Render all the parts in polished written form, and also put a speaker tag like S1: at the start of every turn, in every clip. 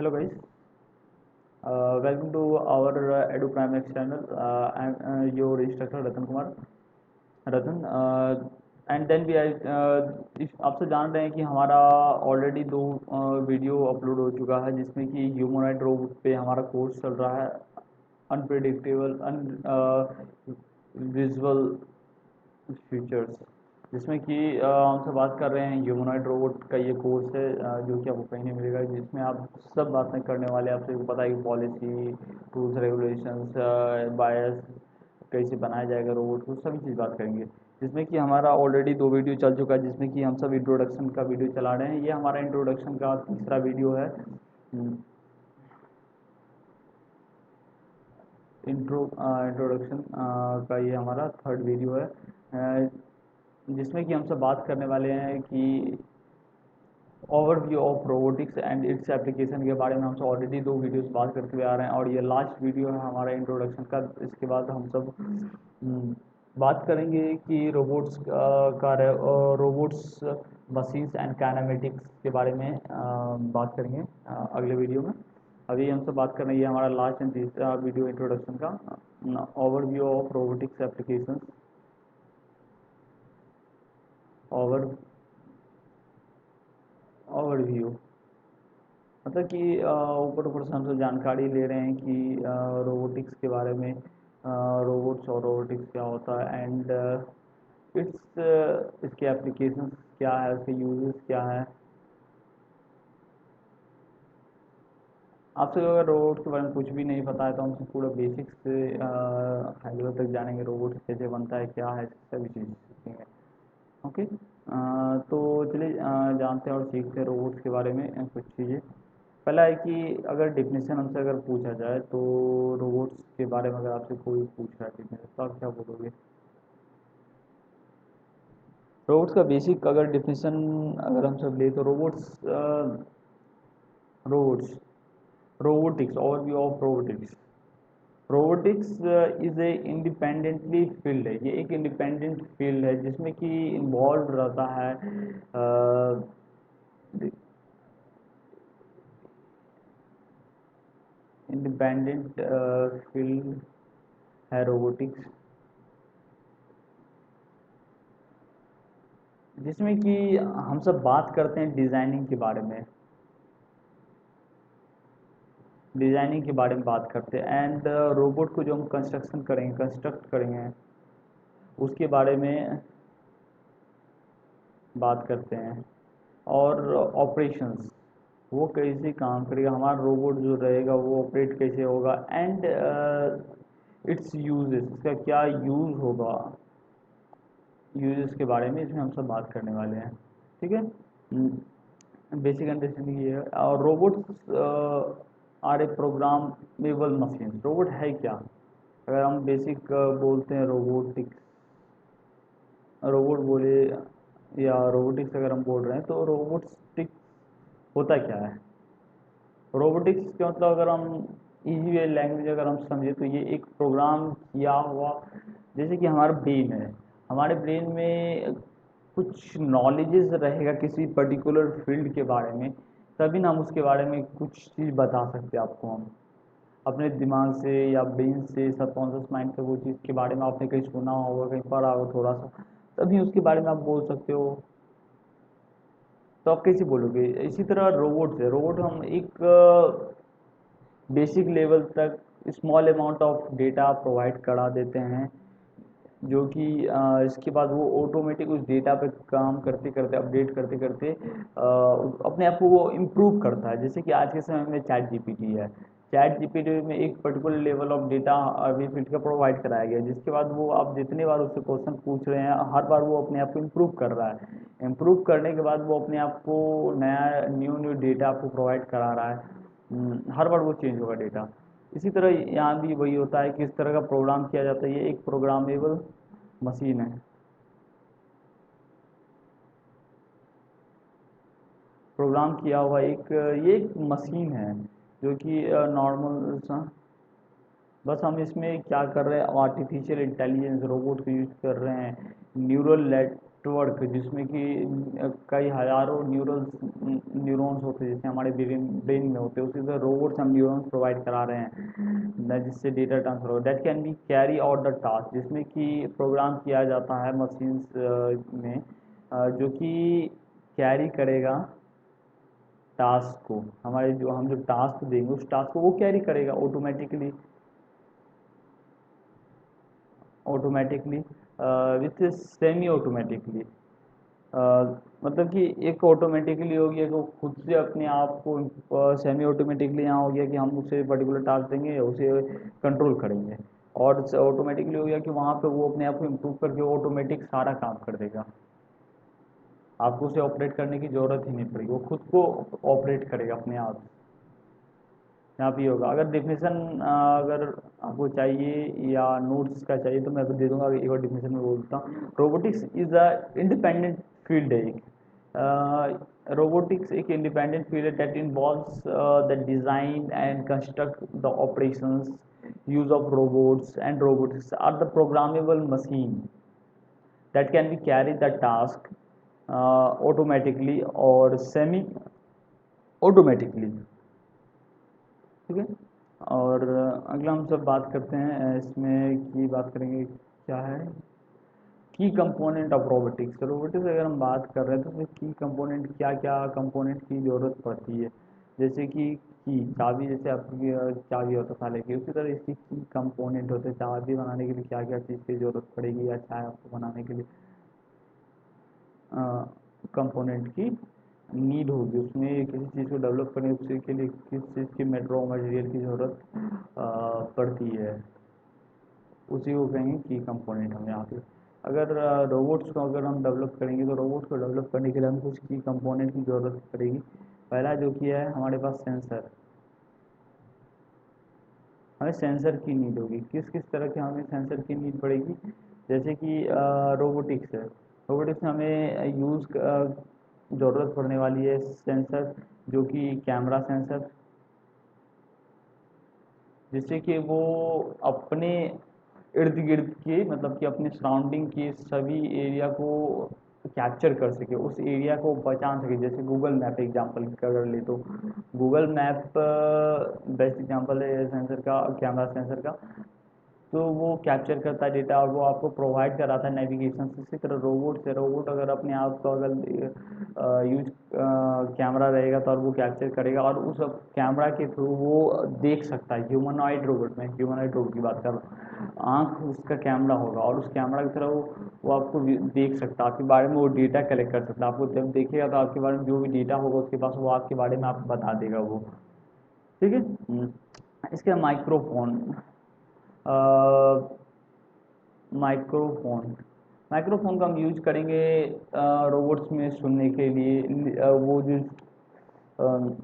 S1: Hello guys, welcome to our Edu Primex channel. I'm your instructor Ratan Kumar Ratan and then भी आपसे जान रहे हैं कि हमारा ऑलरेडी दो वीडियो अपलोड हो चुका है जिसमें कि ह्यूमनॉइड रोबोट पे हमारा कोर्स चल रहा है अनप्रेडिक्टेबल विजुअल फीचर्स जिसमें कि हमसे बात कर रहे हैं ह्यूमनॉइड रोबोट का ये कोर्स है जो कि आपको कहीं नहीं मिलेगा जिसमें आप सब बातें करने वाले हैं आपसे पता है कि पॉलिसी रूल्स रेगुलेशंस बायस कैसे बनाया जाएगा रोबोट को सभी चीज़ बात करेंगे जिसमें कि हमारा ऑलरेडी दो वीडियो चल चुका है जिसमें कि हम सब इंट्रोडक्शन का वीडियो चला रहे हैं ये हमारा इंट्रोडक्शन का तीसरा वीडियो है इंट्रोडक्शन का ये हमारा थर्ड वीडियो है जिसमें कि हम सब बात करने वाले हैं कि overview of robotics and its application के बारे में हमसे ऑलरेडी दो वीडियोस बात करते हुए आ रहे हैं और ये लास्ट वीडियो है हमारा इंट्रोडक्शन का। इसके बाद हम सब बात करेंगे कि रोबोट्स का रोबोट्स मशीन्स एंड काइनेमेटिक्स के बारे में बात करेंगे अगले वीडियो में। अभी हम सब बात कर रहे हैं ये हमारा लास्ट एंड तीसरा वीडियो इंट्रोडक्शन का overview of robotics applications over overview मतलब कि ऊपर ऊपर से हम सब जानकारी ले रहे हैं कि रोबोटिक्स के बारे में रोबोट्स और रोबोटिक्स क्या होता है एंड इसके एप्लीकेशंस क्या है उसके यूजेस क्या है। आपसे अगर रोबोट के बारे में कुछ भी नहीं पता है तो हम पूरा बेसिक्स से हाई लेवल तक जानेंगे रोबोट कैसे बनता है क्या है सभी चीज़ सीखेंगे। ओके तो चलिए जानते हैं और सीखते हैं रोबोट्स के बारे में कुछ चीज़ें। पहला है कि अगर डेफिनेशन हमसे अगर पूछा जाए तो रोबोट्स के बारे में अगर आपसे कोई पूछ रहा है डेफिनेशन तो आप क्या बोलोगे? रोबोट्स का बेसिक अगर डेफिनेशन अगर हम सब ले तो robots robotics overview of robotics robotics is a independently field है। ये एक इंडिपेंडेंट फील्ड है जिसमें कि इन्वॉल्व रहता है इंडिपेंडेंट फील्ड है रोबोटिक्स जिसमें कि हम सब बात करते हैं डिज़ाइनिंग के बारे में बात करते हैं एंड रोबोट को जो हम कंस्ट्रक्ट करेंगे उसके बारे में बात करते हैं और ऑपरेशंस वो कैसे काम करेगा हमारा रोबोट जो रहेगा वो ऑपरेट कैसे होगा एंड इट्स यूजेस इसका क्या यूज़ होगा यूजेस के बारे में इसमें हम सब बात करने वाले हैं। ठीक है बेसिक अंडरस्टैंडिंग ये है और robots are a programmable machine. Robot है क्या अगर हम बेसिक बोलते हैं रोबोट बोले या रोबोटिक्स अगर हम बोल रहे हैं तो रोबोटिक्स होता क्या है? रोबोटिक्स का मतलब अगर हम इजी वे लैंग्वेज अगर हम समझे तो ये एक प्रोग्राम किया हुआ जैसे कि हमारा ब्रेन है हमारे ब्रेन में कुछ नॉलेजेस रहेगा किसी पर्टिकुलर फील्ड के बारे में तभी ना हम उसके बारे में कुछ चीज़ बता सकते हैं आपको हम अपने दिमाग से या ब्रेन से सबकॉन्शियस माइंड से वो चीज़ के बारे में आपने कहीं सुना होगा कहीं पढ़ा होगा थोड़ा सा तभी उसके बारे में आप बोल सकते हो। तो आप कैसे बोलोगे? इसी तरह रोबोट है रोबोट हम एक बेसिक लेवल तक small amount of data provide करा देते हैं जो कि इसके बाद वो ऑटोमेटिक उस डेटा पे काम करते करते अपडेट करते करते अपने आप को वो इम्प्रूव करता है। जैसे कि आज के समय में चैट जीपीटी है चैट जीपीटी में एक पर्टिकुलर लेवल ऑफ डेटा अभी फील्ड का प्रोवाइड कराया गया जिसके बाद वो आप जितने बार उससे क्वेश्चन पूछ रहे हैं हर बार वो अपने आप को इम्प्रूव कर रहा है। इम्प्रूव करने के बाद वो अपने आप को नया न्यू न्यू डेटा आपको प्रोवाइड करा रहा है। हर बार वो चेंज होगा डेटा। इसी तरह यहाँ भी वही होता है कि इस तरह का प्रोग्राम किया जाता है ये एक प्रोग्रामेबल मशीन है। प्रोग्राम किया हुआ एक ये एक मशीन है जो कि नॉर्मल सा बस हम इसमें क्या कर रहे हैं, आर्टिफिशियल इंटेलिजेंस रोबोट को यूज कर रहे हैं, न्यूरल नेटवर्क जिसमें कि कई हजारों न्यूरॉन्स होते हैं जैसे हमारे ब्रेन में होते हैं, उसी तरह रोबोट्स हम न्यूरॉन्स प्रोवाइड करा रहे हैं जिससे डेटा ट्रांसफर हो, that can be carry out the task, जिसमें कि प्रोग्राम किया जाता है मशीन्स में जो कि कैरी करेगा टास्क को, हमारे जो हम जो टास्क देंगे उस टास्क को वो कैरी करेगा automatically, automatically with semi automatically, मतलब कि एक ऑटोमेटिकली हो गया कि वो खुद से अपने आप को, सेमी ऑटोमेटिकली यहाँ हो गया कि हम उसे पर्टिकुलर टास्क देंगे उसे कंट्रोल करेंगे, और ऑटोमेटिकली हो गया कि वहाँ पे वो अपने आप को इम्प्रूव करके ऑटोमेटिक सारा काम कर देगा, आपको उसे ऑपरेट करने की ज़रूरत ही नहीं पड़ेगी, वो खुद को ऑपरेट करेगा अपने आप। यहाँ पे होगा, अगर डेफिनेशन अगर आपको चाहिए या नोट्स का चाहिए तो मैं तो दे दूंगा, एक बार डेफिनेशन में बोलता हूँ। Robotics is a independent field है एक, रोबोटिक्स एक इंडिपेंडेंट फील्ड है that involves the design and construct the operations, use of robots, and robotics are the programmable machine that can be carry the task automatically or semi automatically, ठीक है। और अगला हम सब बात करते हैं इसमें की बात करेंगे क्या है की कंपोनेंट ऑफ रोबोटिक्स। रोबोटिक्स अगर हम बात कर रहे हैं तो उसमें की कंपोनेंट क्या क्या कंपोनेंट की ज़रूरत पड़ती है, जैसे कि की चाबी, जैसे आपकी चाबी होता ताले की, उसी तरह इसकी की कंपोनेंट होते हैं, चाबी बनाने के लिए क्या क्या चीज़ की ज़रूरत पड़ेगी या चाय आपको बनाने के लिए कंपोनेंट की नीड होगी, उसमें किसी चीज़ को डेवलप करने उसी के लिए किस चीज़ की रॉ मटेरियल की ज़रूरत पड़ती है, उसी को कहेंगे की कंपोनेंट हम यहाँ पे। अगर रोबोट्स को अगर हम डेवलप करेंगे तो रोबोट्स को डेवलप करने के लिए हमें कुछ की कंपोनेंट की ज़रूरत पड़ेगी। पहला जो किया है हमारे पास सेंसर, हमें सेंसर की नीड होगी, किस किस तरह के हमें सेंसर की नीड पड़ेगी, जैसे कि रोबोटिक्स है, रोबोटिक्स में हमें यूज़ ज़रूरत पड़ने वाली है सेंसर, जो कि कैमरा सेंसर, जिससे कि वो अपने इर्द गिर्द के मतलब कि अपने सराउंडिंग के सभी एरिया को कैप्चर कर सके, उस एरिया को पहचान सके, जैसे गूगल मैप एग्जांपल अगर ले तो गूगल मैप बेस्ट एग्जांपल है सेंसर का, कैमरा सेंसर का, तो वो कैप्चर करता है डेटा और वो आपको प्रोवाइड कराता है नेविगेशन। इसी तरह रोबोट से, रोबोट अगर अपने आप को अगर यूज कैमरा रहेगा तो और वो कैप्चर करेगा और उस कैमरा के थ्रू वो देख सकता है, ह्यूमनॉइड रोबोट में, ह्यूमनॉइड रोबोट की बात कर रहा हूँ, आँख उसका कैमरा होगा और उस कैमरा की तरह वो आपको देख सकता है, आपके बारे में वो डेटा कलेक्ट कर सकता है, आपको जब देखेगा तो आपके बारे में जो भी डेटा होगा उसके पास वो आपके बारे में आपको बता देगा वो, ठीक है। इसके माइक्रोफोन, माइक्रोफोन, माइक्रोफोन का हम यूज करेंगे रोबोट्स में सुनने के लिए, वो जो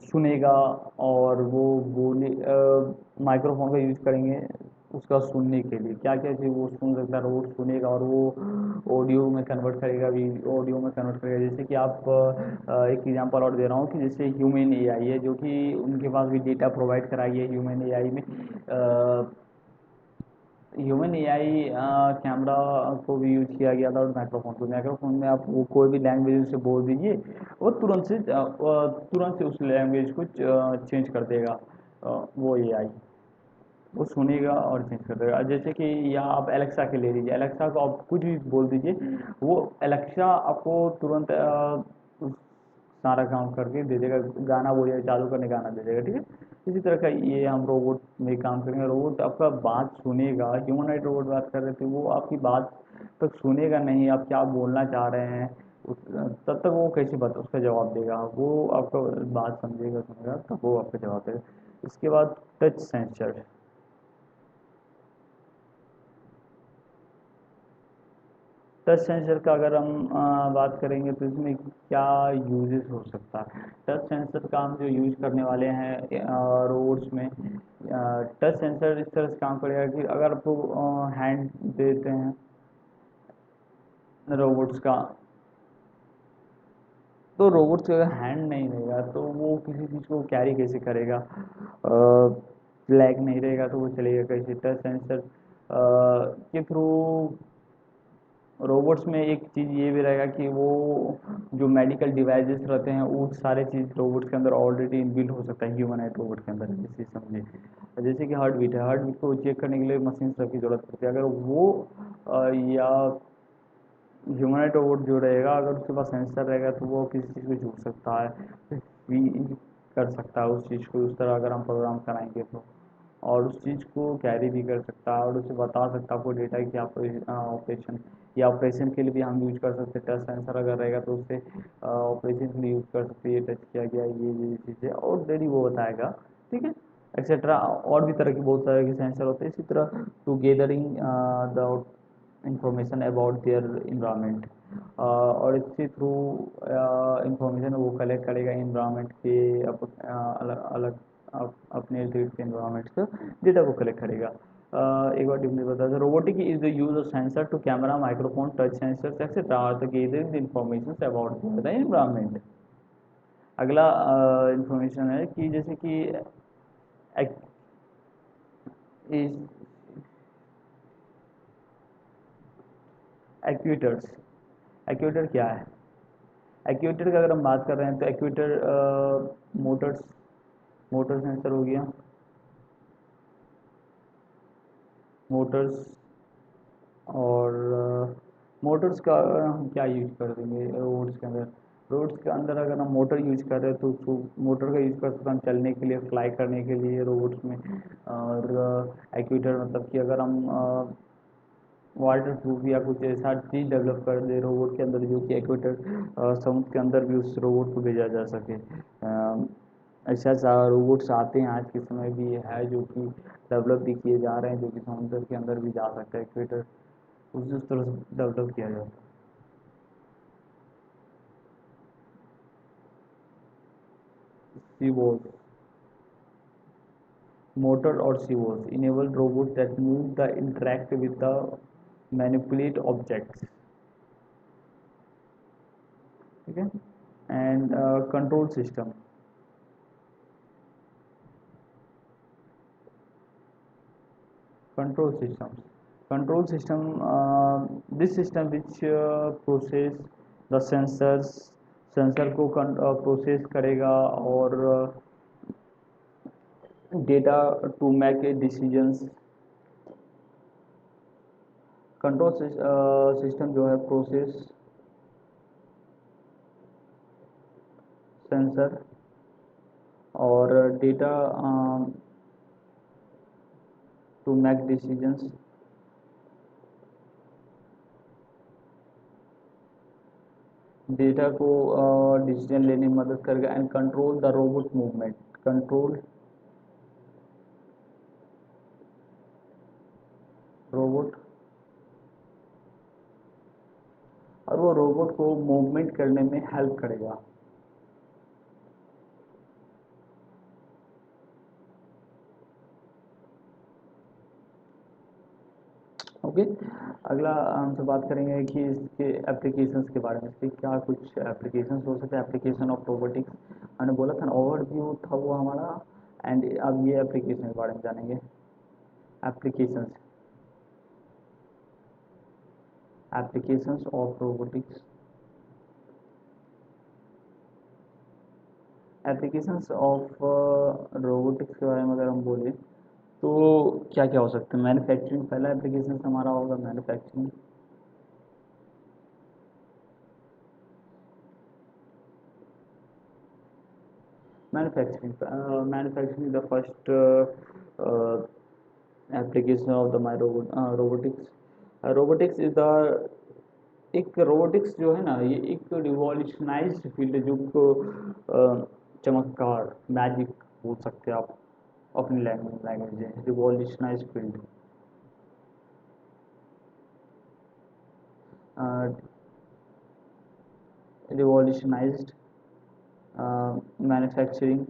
S1: सुनेगा और वो बोले, माइक्रोफोन का यूज करेंगे उसका सुनने के लिए, क्या क्या चीज़ वो सुन सकता है, रोबोट सुनेगा और वो ऑडियो में कन्वर्ट करेगा, भी ऑडियो में कन्वर्ट करेगा, जैसे कि आप एक एग्जांपल और दे रहा हूँ कि जैसे ह्यूमन एआई है जो कि उनके पास भी डेटा प्रोवाइड कराई है ह्यूमन एआई में, ह्यूमन एआई कैमरा को भी यूज किया गया था और माइक्रोफोन को, माइक्रोफोन में आप वो कोई भी लैंग्वेज से बोल दीजिए वो तुरंत से उस लैंग्वेज को चेंज कर देगा, वो एआई वो सुनेगा और चेंज कर देगा, जैसे कि या आप एलेक्सा के ले लीजिए, एलेक्सा को आप कुछ भी बोल दीजिए वो एलेक्सा आपको तुरंत सारा काम करके दे देगा, गाना बोलिए चालू करने गाना दे देगा, ठीक है। इसी तरह का ये हम रोबोट में काम करेंगे, रोबोट आपका बात सुनेगा, ह्यूमनॉइड रोबोट बात कर रहे थे वो आपकी बात तक सुनेगा नहीं, आप क्या बोलना चाह रहे हैं तब तक वो कैसे बात उसका जवाब देगा, वो आपका बात समझेगा सुनेगा तब वो आपका जवाब देगा। इसके बाद टच सेंसर, टच सेंसर का अगर हम बात करेंगे तो इसमें क्या यूजेस हो सकता है, टच सेंसर का हम जो यूज करने वाले हैं रोड्स में, टच सेंसर इस तरह से काम करेगा कि अगर आपको हैंड देते हैं रोबोट्स का, तो रोबोट्स का अगर हैंड नहीं रहेगा तो वो किसी चीज़ को कैरी कैसे करेगा, लैग नहीं रहेगा तो वो चलेगा कैसे। टच सेंसर के थ्रू रोबोट्स में एक चीज़ ये भी रहेगा कि वो जो मेडिकल डिवाइसेस रहते हैं वो सारे चीज़ रोबोट्स के अंदर ऑलरेडी इनबिल्ट हो सकता है, ह्यूमनॉइड रोबोट के अंदर। जैसे समझिए जैसे कि हार्ट बीट है, हार्ट बीट को चेक करने के लिए मशीन सब की ज़रूरत पड़ती है। अगर वो या ह्यूमनॉइड रोबोट जो रहेगा अगर उसके पास सेंसर रहेगा तो वो किसी चीज़ को छू सकता है, भी कर सकता है उस चीज़ को उस तरह अगर हम प्रोग्राम कराएंगे तो, और उस चीज़ को कैरी भी कर सकता है और उसे बता सकता है आपको डेटा की आप ऑपरेशन या ऑपरेशन के लिए भी हम यूज कर सकते हैं। टच सेंसर अगर रहेगा तो उससे ऑपरेशन के लिए यूज कर सकते हैं, ये टच किया गया ये चीज़ें ऑलरेडी वो बताएगा, ठीक है, एक्सेट्रा। और भी तरह के बहुत सारे के सेंसर होते हैं इसी तरह to gathering the information about their environment, और इसके थ्रू इंफॉर्मेशन वो कलेक्ट करेगा इन्वायरमेंट के अलग अलग अपने इर्द के इन्वायरमेंट का डेटा को कलेक्ट करेगा। एक बार डिफरेंस बता दें, robotic is the use of sensor to camera microphone touch sensor etcetera are the gathering the information about the environment. अगला इंफॉर्मेशन है कि जैसे कि एक्यूएटर्स। एक्यूएटर क्या है? एक्यूएटर की अगर हम बात कर रहे हैं तो एक्यूएटर मोटर्स, मोटर सेंसर हो गया, मोटर्स। और मोटर्स का हम क्या यूज कर देंगे रोड्स के अंदर? रोड्स के अंदर अगर हम मोटर यूज कर रहे हैं तो उसको मोटर का यूज कर सकते हैं हम चलने के लिए, फ्लाई करने के लिए रोड्स में। और एक्यूटर मतलब कि अगर हम वाटर प्रूफ या कुछ ऐसा चीज़ डेवलप कर दे रोबोट के अंदर जो कि एक्वेटर समुद्र के अंदर भी उस रोबोट को भेजा जा सके। ऐसा ऐसा रोबोट्स आते हैं आज के समय भी है जो कि डेवलप भी किए जा रहे हैं, जो कि समुद्र के अंदर भी जा सकते हैं, एक्वेटर उस तरह से डेवलप किया जाता है। सीवोस, मोटर और सीवोस enable robot that move the interact with the manipulate objects, ठीक है। And control system, control systems, control system, this system which process the sensors, sensor को प्रोसेस करेगा और data to make a decisions. Control system जो है process sensor और data to make decisions, data को decision लेने में मदद करेगा। And control the robot movement, control robot, और वो रोबोट को मूवमेंट करने में हेल्प करेगा। ओके, अगला हमसे बात करेंगे कि इसके एप्लीकेशंस के बारे में, इसके क्या कुछ एप्लीकेशंस हो सकते हैं। एप्लीकेशन ऑफ रोबोटिक्स मैंने बोला था ना, ओवरव्यू था वो हमारा। एंड अब ये एप्लीकेशन के बारे में जानेंगे। Applications, applications of robotics, applications of robotics के बारे में अगर हम बोले तो क्या क्या हो सकते हैं। मैन्युफैक्चरिंग पहला एप्लीकेशन हमारा होगा, manufacturing. Manufacturing the first application of the my robot robotics, robotics is the, एक रोबोटिक्स जो है ना ये एक रिवॉल्यूशनाइज्ड फील्ड है जो चमत्कार मैजिक बोल सकते हैं आप अपनी लैंग्वेज है, रिवॉल्यूशनाइज्ड फील्ड। रिवॉल्यूशनाइज्ड मैन्युफैक्चरिंग,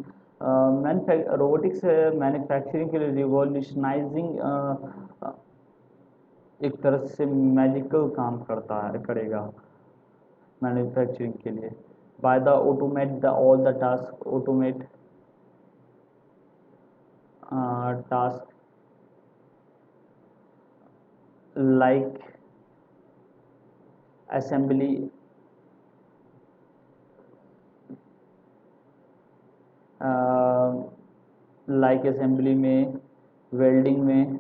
S1: रोबोटिक्स मैन्युफैक्चरिंग के लिए रिवॉल्यूशनाइजिंग एक तरह से मैजिकल काम करता है, करेगा मैन्युफैक्चरिंग के लिए। By the automate the all the task, automate task like assembly, में, वेल्डिंग में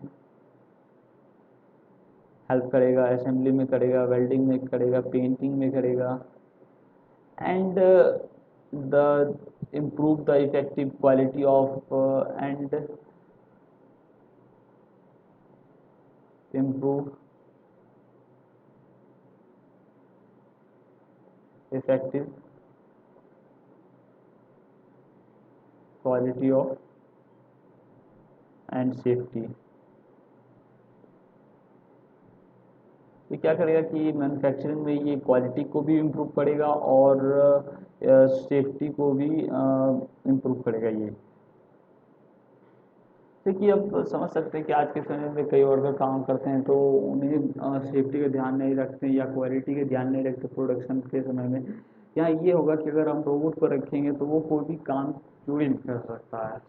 S1: हेल्प करेगा, असेंबली में करेगा, वेल्डिंग में करेगा, पेंटिंग में करेगा, and the improve the effective quality of and improve effective quality of and safety। ये क्या करेगा कि मैन्युफैक्चरिंग में ये क्वालिटी को भी इम्प्रूव करेगा और सेफ्टी को भी इम्प्रूव करेगा ये। देखिए अब समझ सकते हैं कि आज के समय में कई वर्कर काम करते हैं तो उन्हें सेफ्टी का ध्यान नहीं रखते या क्वालिटी का ध्यान नहीं रखते प्रोडक्शन के समय में। यहाँ ये होगा कि अगर हम रोबोट को रखेंगे तो वो कोई भी काम चोरी नहीं कर सकता है।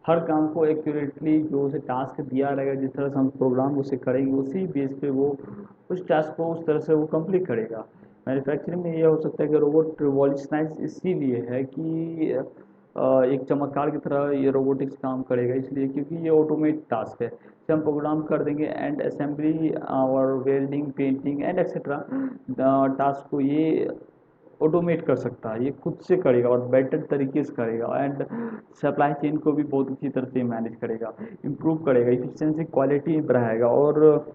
S1: हर काम को एक्यूरेटली जो उसे टास्क दिया रहेगा, जिस तरह से हम प्रोग्राम उसे करेंगे उसी बेस पे वो उस टास्क को उस तरह से वो कंप्लीट करेगा। मैन्युफैक्चरिंग में ये हो सकता है कि रोबोट रिवॉल्यूशनाइज इसीलिए है कि एक चमत्कार की तरह ये रोबोटिक्स काम करेगा, इसलिए क्योंकि ये ऑटोमेट टास्क है। इसे हम प्रोग्राम कर देंगे एंड असेंबली और welding, painting and etcetera task को ये ऑटोमेट कर सकता है, ये खुद से करेगा और बेटर तरीके से करेगा एंड सप्लाई चेन को भी बहुत अच्छी तरह से मैनेज करेगा, इम्प्रूव करेगा, इफिशिएंसी क्वालिटी बढ़ाएगा और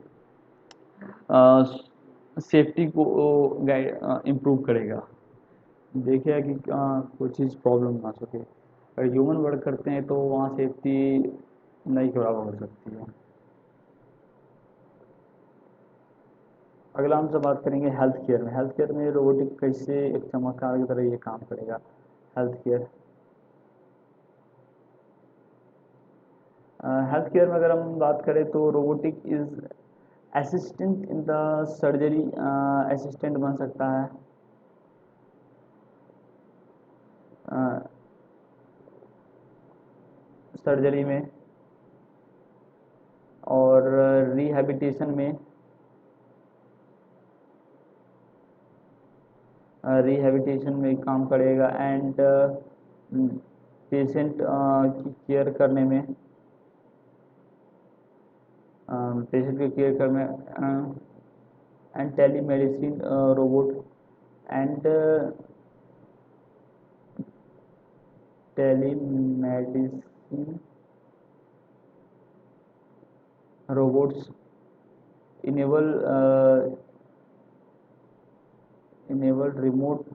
S1: सेफ्टी को गाइड इम्प्रूव करेगा। देखिए कि कोई चीज़ प्रॉब्लम ना सके। अगर ह्यूमन वर्क करते हैं तो वहाँ सेफ्टी नहीं खराब हो सकती है। अगला हमसे बात करेंगे हेल्थ केयर में। हेल्थ केयर में रोबोटिक कैसे एक चमत्कार की तरह ये काम करेगा। हेल्थ केयर में अगर हम बात करें तो robotic is assistant in the surgery, assistant बन सकता है सर्जरी में और रिहैबिलिटेशन में, काम करेगा एंड पेशेंट की केयर करने में, पेशेंट की केयर करने and telemedicine robot and telemedicine robots enable remote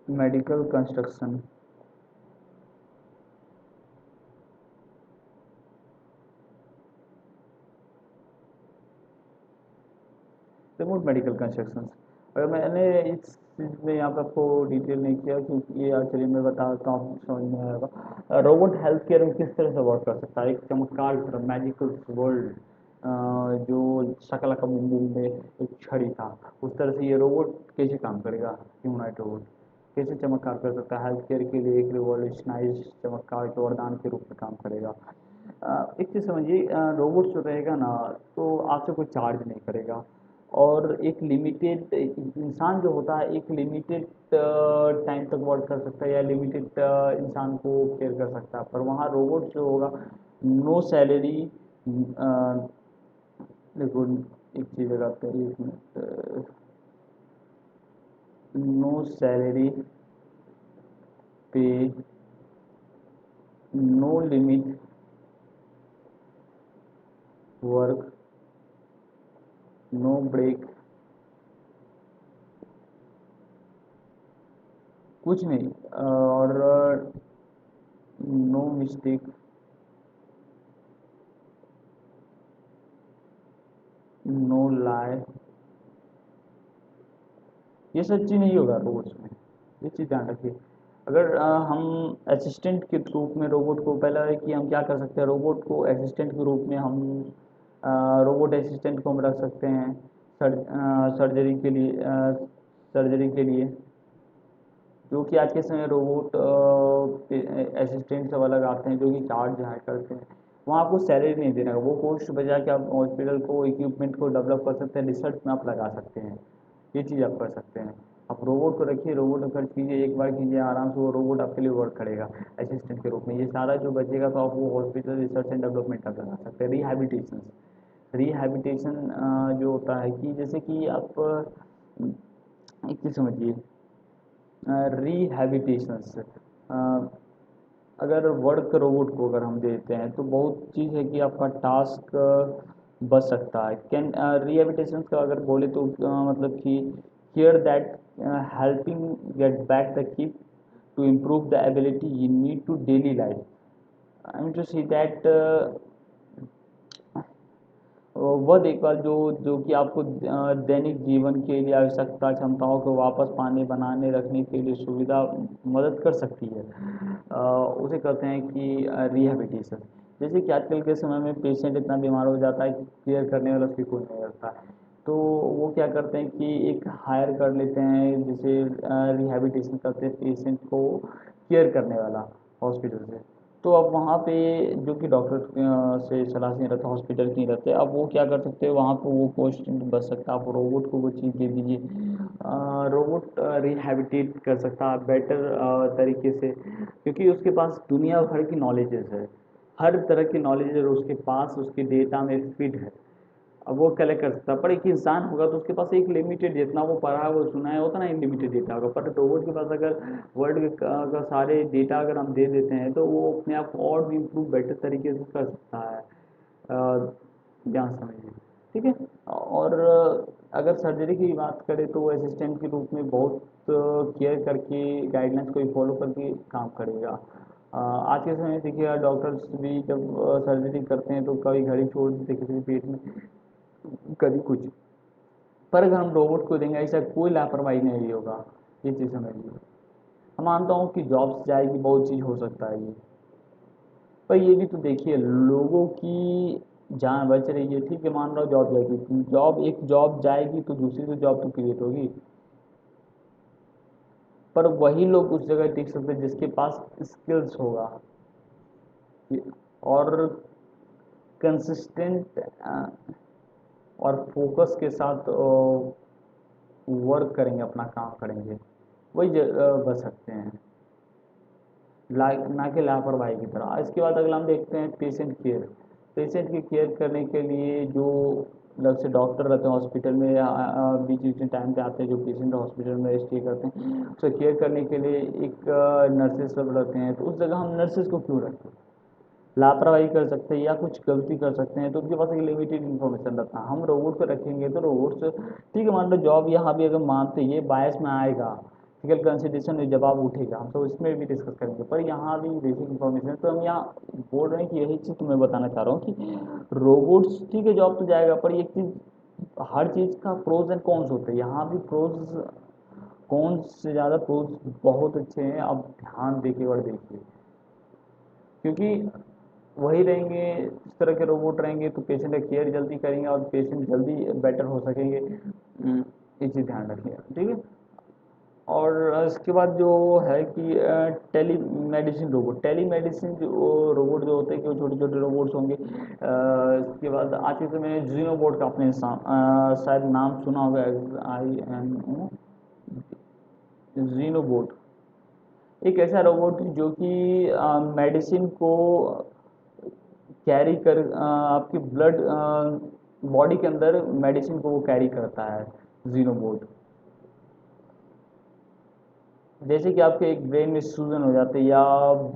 S1: medical construction। Remote medical construction अगर मैंने इस चीज़ में यहाँ पे आपको डिटेल नहीं किया क्योंकि ये एक्चुअली मैं बताता हूँ समझ में आएगा। रोबोट हेल्थ केयर में किस तरह से वर्क कर सकता है, एक चमत्कार की तरह मैजिकल वर्ल्ड, जो शकला का बुम में एक छड़ी था उस तरह से ये रोबोट कैसे काम करेगा। ह्यूमनॉइड रोबोट कैसे चमत्कार कर सकता है, हेल्थ केयर के लिए एक रिवॉल्यूशनाइज चमत्कार के वरदान के रूप में काम करेगा। एक चीज़ समझिए, रोबोट जो रहेगा ना तो आपसे कोई चार्ज नहीं करेगा और एक लिमिटेड इंसान जो होता है एक लिमिटेड टाइम तक वर्क कर सकता है या लिमिटेड इंसान को केयर कर सकता है, पर वहाँ रोबोट जो होगा नो सैलरी। देखो एक चीज़ लगाते हैं, एक minute, no salary pay, no limit work, no break, कुछ नहीं और नो मिस्टेक, नो लाई। ये सब चीज़ नहीं होगा रोबोट्स में, ये चीज़ ध्यान रखिए। अगर हम असिस्टेंट के रूप में रोबोट को, पहला है कि हम क्या कर सकते हैं, रोबोट को असिस्टेंट के रूप में हम रोबोट असिस्टेंट को हम रख सकते हैं सर्जरी के लिए, सर्जरी के लिए जो कि आज के समय रोबोट असिस्टेंट सब अलग आते हैं जो कि चार्ज हाई करते हैं, वहाँ आपको सैलरी नहीं देना है, वो कॉस्ट बचा के आप हॉस्पिटल को इक्विपमेंट को डेवलप कर सकते हैं, रिसर्च में आप लगा सकते हैं, ये चीज़ आप कर सकते हैं। आप रोबोट को रखिए, रोबोट को खर्च कीजिए, एक बार कीजिए आराम से, वो रोबोट आपके लिए वर्क करेगा असिस्टेंट के रूप में। ये सारा जो बचेगा तो आप वो हॉस्पिटल रिसर्च एंड डेवलपमेंट आप लगा सकते हैं। रिहैबिटेशन, रिहैबिटेशन जो होता है कि जैसे कि आप एक चीज़ समझिए, रिहैबिटेशंस, अगर वर्क रोबोट को अगर हम देते हैं तो बहुत चीज़ है कि आपका टास्क बच सकता है। कैन रिहैबिटेशन का अगर बोले तो मतलब कि care that helping get back the keep to improve the ability you need to daily life. I mean to see that वह देखभाल जो जो कि आपको दैनिक जीवन के लिए आवश्यकता क्षमताओं को वापस पाने बनाने रखने के लिए सुविधा मदद कर सकती है, उसे कहते हैं कि रिहैबिटेशन। जैसे कि आजकल के समय में पेशेंट इतना बीमार हो जाता है कि केयर करने वाला उसकी कोई नहीं रहता है, तो वो क्या करते हैं कि एक हायर कर लेते हैं, जिसे रिहैबिटेशन करते हैं पेशेंट को केयर करने वाला हॉस्पिटल से। तो अब वहाँ पे जो कि डॉक्टर से सलाह से नहीं रहता, हॉस्पिटल की नहीं रहते, अब वो क्या कर सकते हैं, वहाँ पे वो कॉस्ट बच सकता है। आप रोबोट को वो चीज़ दे दीजिए, रोबोट रिहैबिटेट कर सकता है बेटर तरीके से, क्योंकि उसके पास दुनिया भर की नॉलेजेस है, हर तरह की नॉलेज उसके पास उसके डेटा में फिट है। अब वो कलेक्ट कर सकता है, पर एक इंसान होगा तो उसके पास एक लिमिटेड, जितना वो पढ़ा है वो सुना है उतना ही लिमिटेड डेटा होगा। पर रोबोट के पास अगर वर्ल्ड का सारे डेटा अगर हम दे देते हैं तो वो अपने आप को और भी इम्प्रूव बेटर तरीके से कर सकता है, ध्यान समझिए, ठीक है। और अगर सर्जरी की बात करें तो वो असिस्टेंट के रूप में बहुत केयर करके गाइडलाइंस को फॉलो करके काम करेगा। आज के समय में देखिए डॉक्टर्स भी जब सर्जरी करते हैं तो कभी घड़ी छोड़ देते किसी के पेट में, कभी कुछ। पर अगर हम रोबोट को देंगे ऐसा कोई लापरवाही नहीं होगा, ये चीज़ समझिए। मैं मानता हूँ कि जॉब्स जाएगी, बहुत चीज़ हो सकता है ये, पर ये भी तो देखिए लोगों की जान बच रही है, ठीक है मान रहा हूँ जॉब जाएगी, जॉब एक जॉब जाएगी तो दूसरी तो जॉब तो क्रिएट होगी, पर वही लोग उस जगह टिक सकते हैं जिसके पास स्किल्स होगा और कंसिस्टेंट और फोकस के साथ वर्क करेंगे, अपना काम करेंगे, वही बच सकते हैं, ना कि लापरवाही की तरह। इसके बाद अगला हम देखते हैं पेशेंट केयर। पेशेंट की केयर करने के लिए जो अलग से डॉक्टर रहते हैं हॉस्पिटल में, या बीच बीच में टाइम पे आते हैं जो पेशेंट हॉस्पिटल में स्टे करते हैं, उसको केयर करने के लिए एक नर्सेज सब रहते हैं, तो उस जगह हम नर्सेज को क्यों रखें? लापरवाही कर सकते हैं या कुछ गलती कर सकते हैं तो उनके पास एक लिमिटेड इन्फॉर्मेशन रहता है। हम रोबोट को रखेंगे तो रोबोट से, ठीक है मान लो जॉब यहाँ भी अगर मानते, ये बायस में आएगा, फिजिकल कंसिडरेशन में जवाब उठेगा, हम तो इसमें भी डिस्कस करेंगे, पर यहाँ भी बेसिक इन्फॉर्मेशन तो हम यहाँ बोल रहे हैं कि यही चीज़ तुम्हें बताना चाह रहा हूँ कि रोबोट्स ठीक है जॉब तो जाएगा, पर ये चीज़, हर चीज़ का प्रोज एंड कॉन्स होते हैं, यहाँ भी प्रोज कॉन्स से ज़्यादा प्रोज बहुत अच्छे हैं, आप ध्यान दे के और देखिए, क्योंकि वही रहेंगे, इस तरह के रोबोट रहेंगे तो पेशेंट का केयर जल्दी करेंगे और पेशेंट जल्दी बेटर हो सकेंगे, ये चीज़ ध्यान रखिएगा, ठीक है। और इसके बाद जो है कि telemedicine robot, telemedicine जो रोबोट जो होते हैं कि वो छोटे छोटे रोबोट्स होंगे। इसके बाद आज के समय में जीनोबोट का आपने शायद नाम सुना होगा, INO, जीनोबोट, एक ऐसा रोबोट जो कि मेडिसिन को कैरी कर आपकी ब्लड बॉडी के अंदर मेडिसिन को वो कैरी करता है, जीनोबोट। जैसे कि आपके एक ब्रेन में सूजन हो जाती है या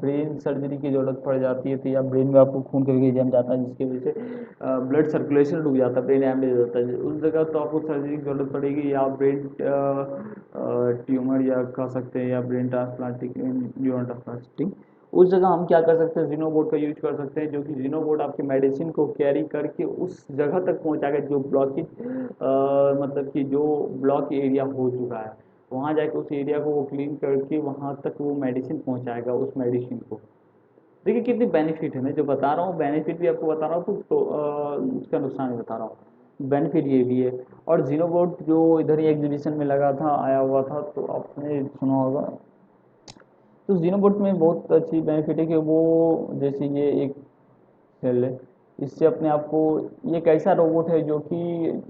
S1: ब्रेन सर्जरी की ज़रूरत पड़ जाती है, तो या ब्रेन में आपको खून कभी कभी जम जाता है जिसकी वजह से ब्लड सर्कुलेशन रुक जाता है, ब्रेन डैमेज हो जाता है, उस जगह तो आपको सर्जरी की ज़रूरत पड़ेगी, या ब्रेन ट्यूमर या कह सकते हैं, या ब्रेन ट्रांसप्लांटिंग, न्यूरल ट्रांसप्लांटिंग, उस जगह हम क्या कर सकते हैं, जीनोबोट का यूज कर सकते हैं, जो कि जीनोबोट आपकी मेडिसिन को कैरी करके उस जगह तक पहुंचाएगा जो ब्लॉकेज, मतलब कि जो ब्लॉक एरिया हो चुका है, वहाँ जाके उस एरिया को वो क्लीन करके वहाँ तक वो मेडिसिन पहुँचाएगा, उस मेडिसिन को। देखिए कितनी बेनिफिट है, मैं जो बता रहा हूँ बेनिफिट भी आपको बता रहा हूँ, तो उसका नुकसान भी बता रहा हूँ, बेनिफिट ये भी है। और जीनोबोट जो इधर ही एग्जीबिशन में लगा था, आया हुआ था, तो आपने सुना होगा, तो जीनोबॉट में बहुत अच्छी बेनिफिट है कि वो, जैसे ये एक सेल है, इससे अपने आप को, ये एक ऐसा रोबोट है जो कि,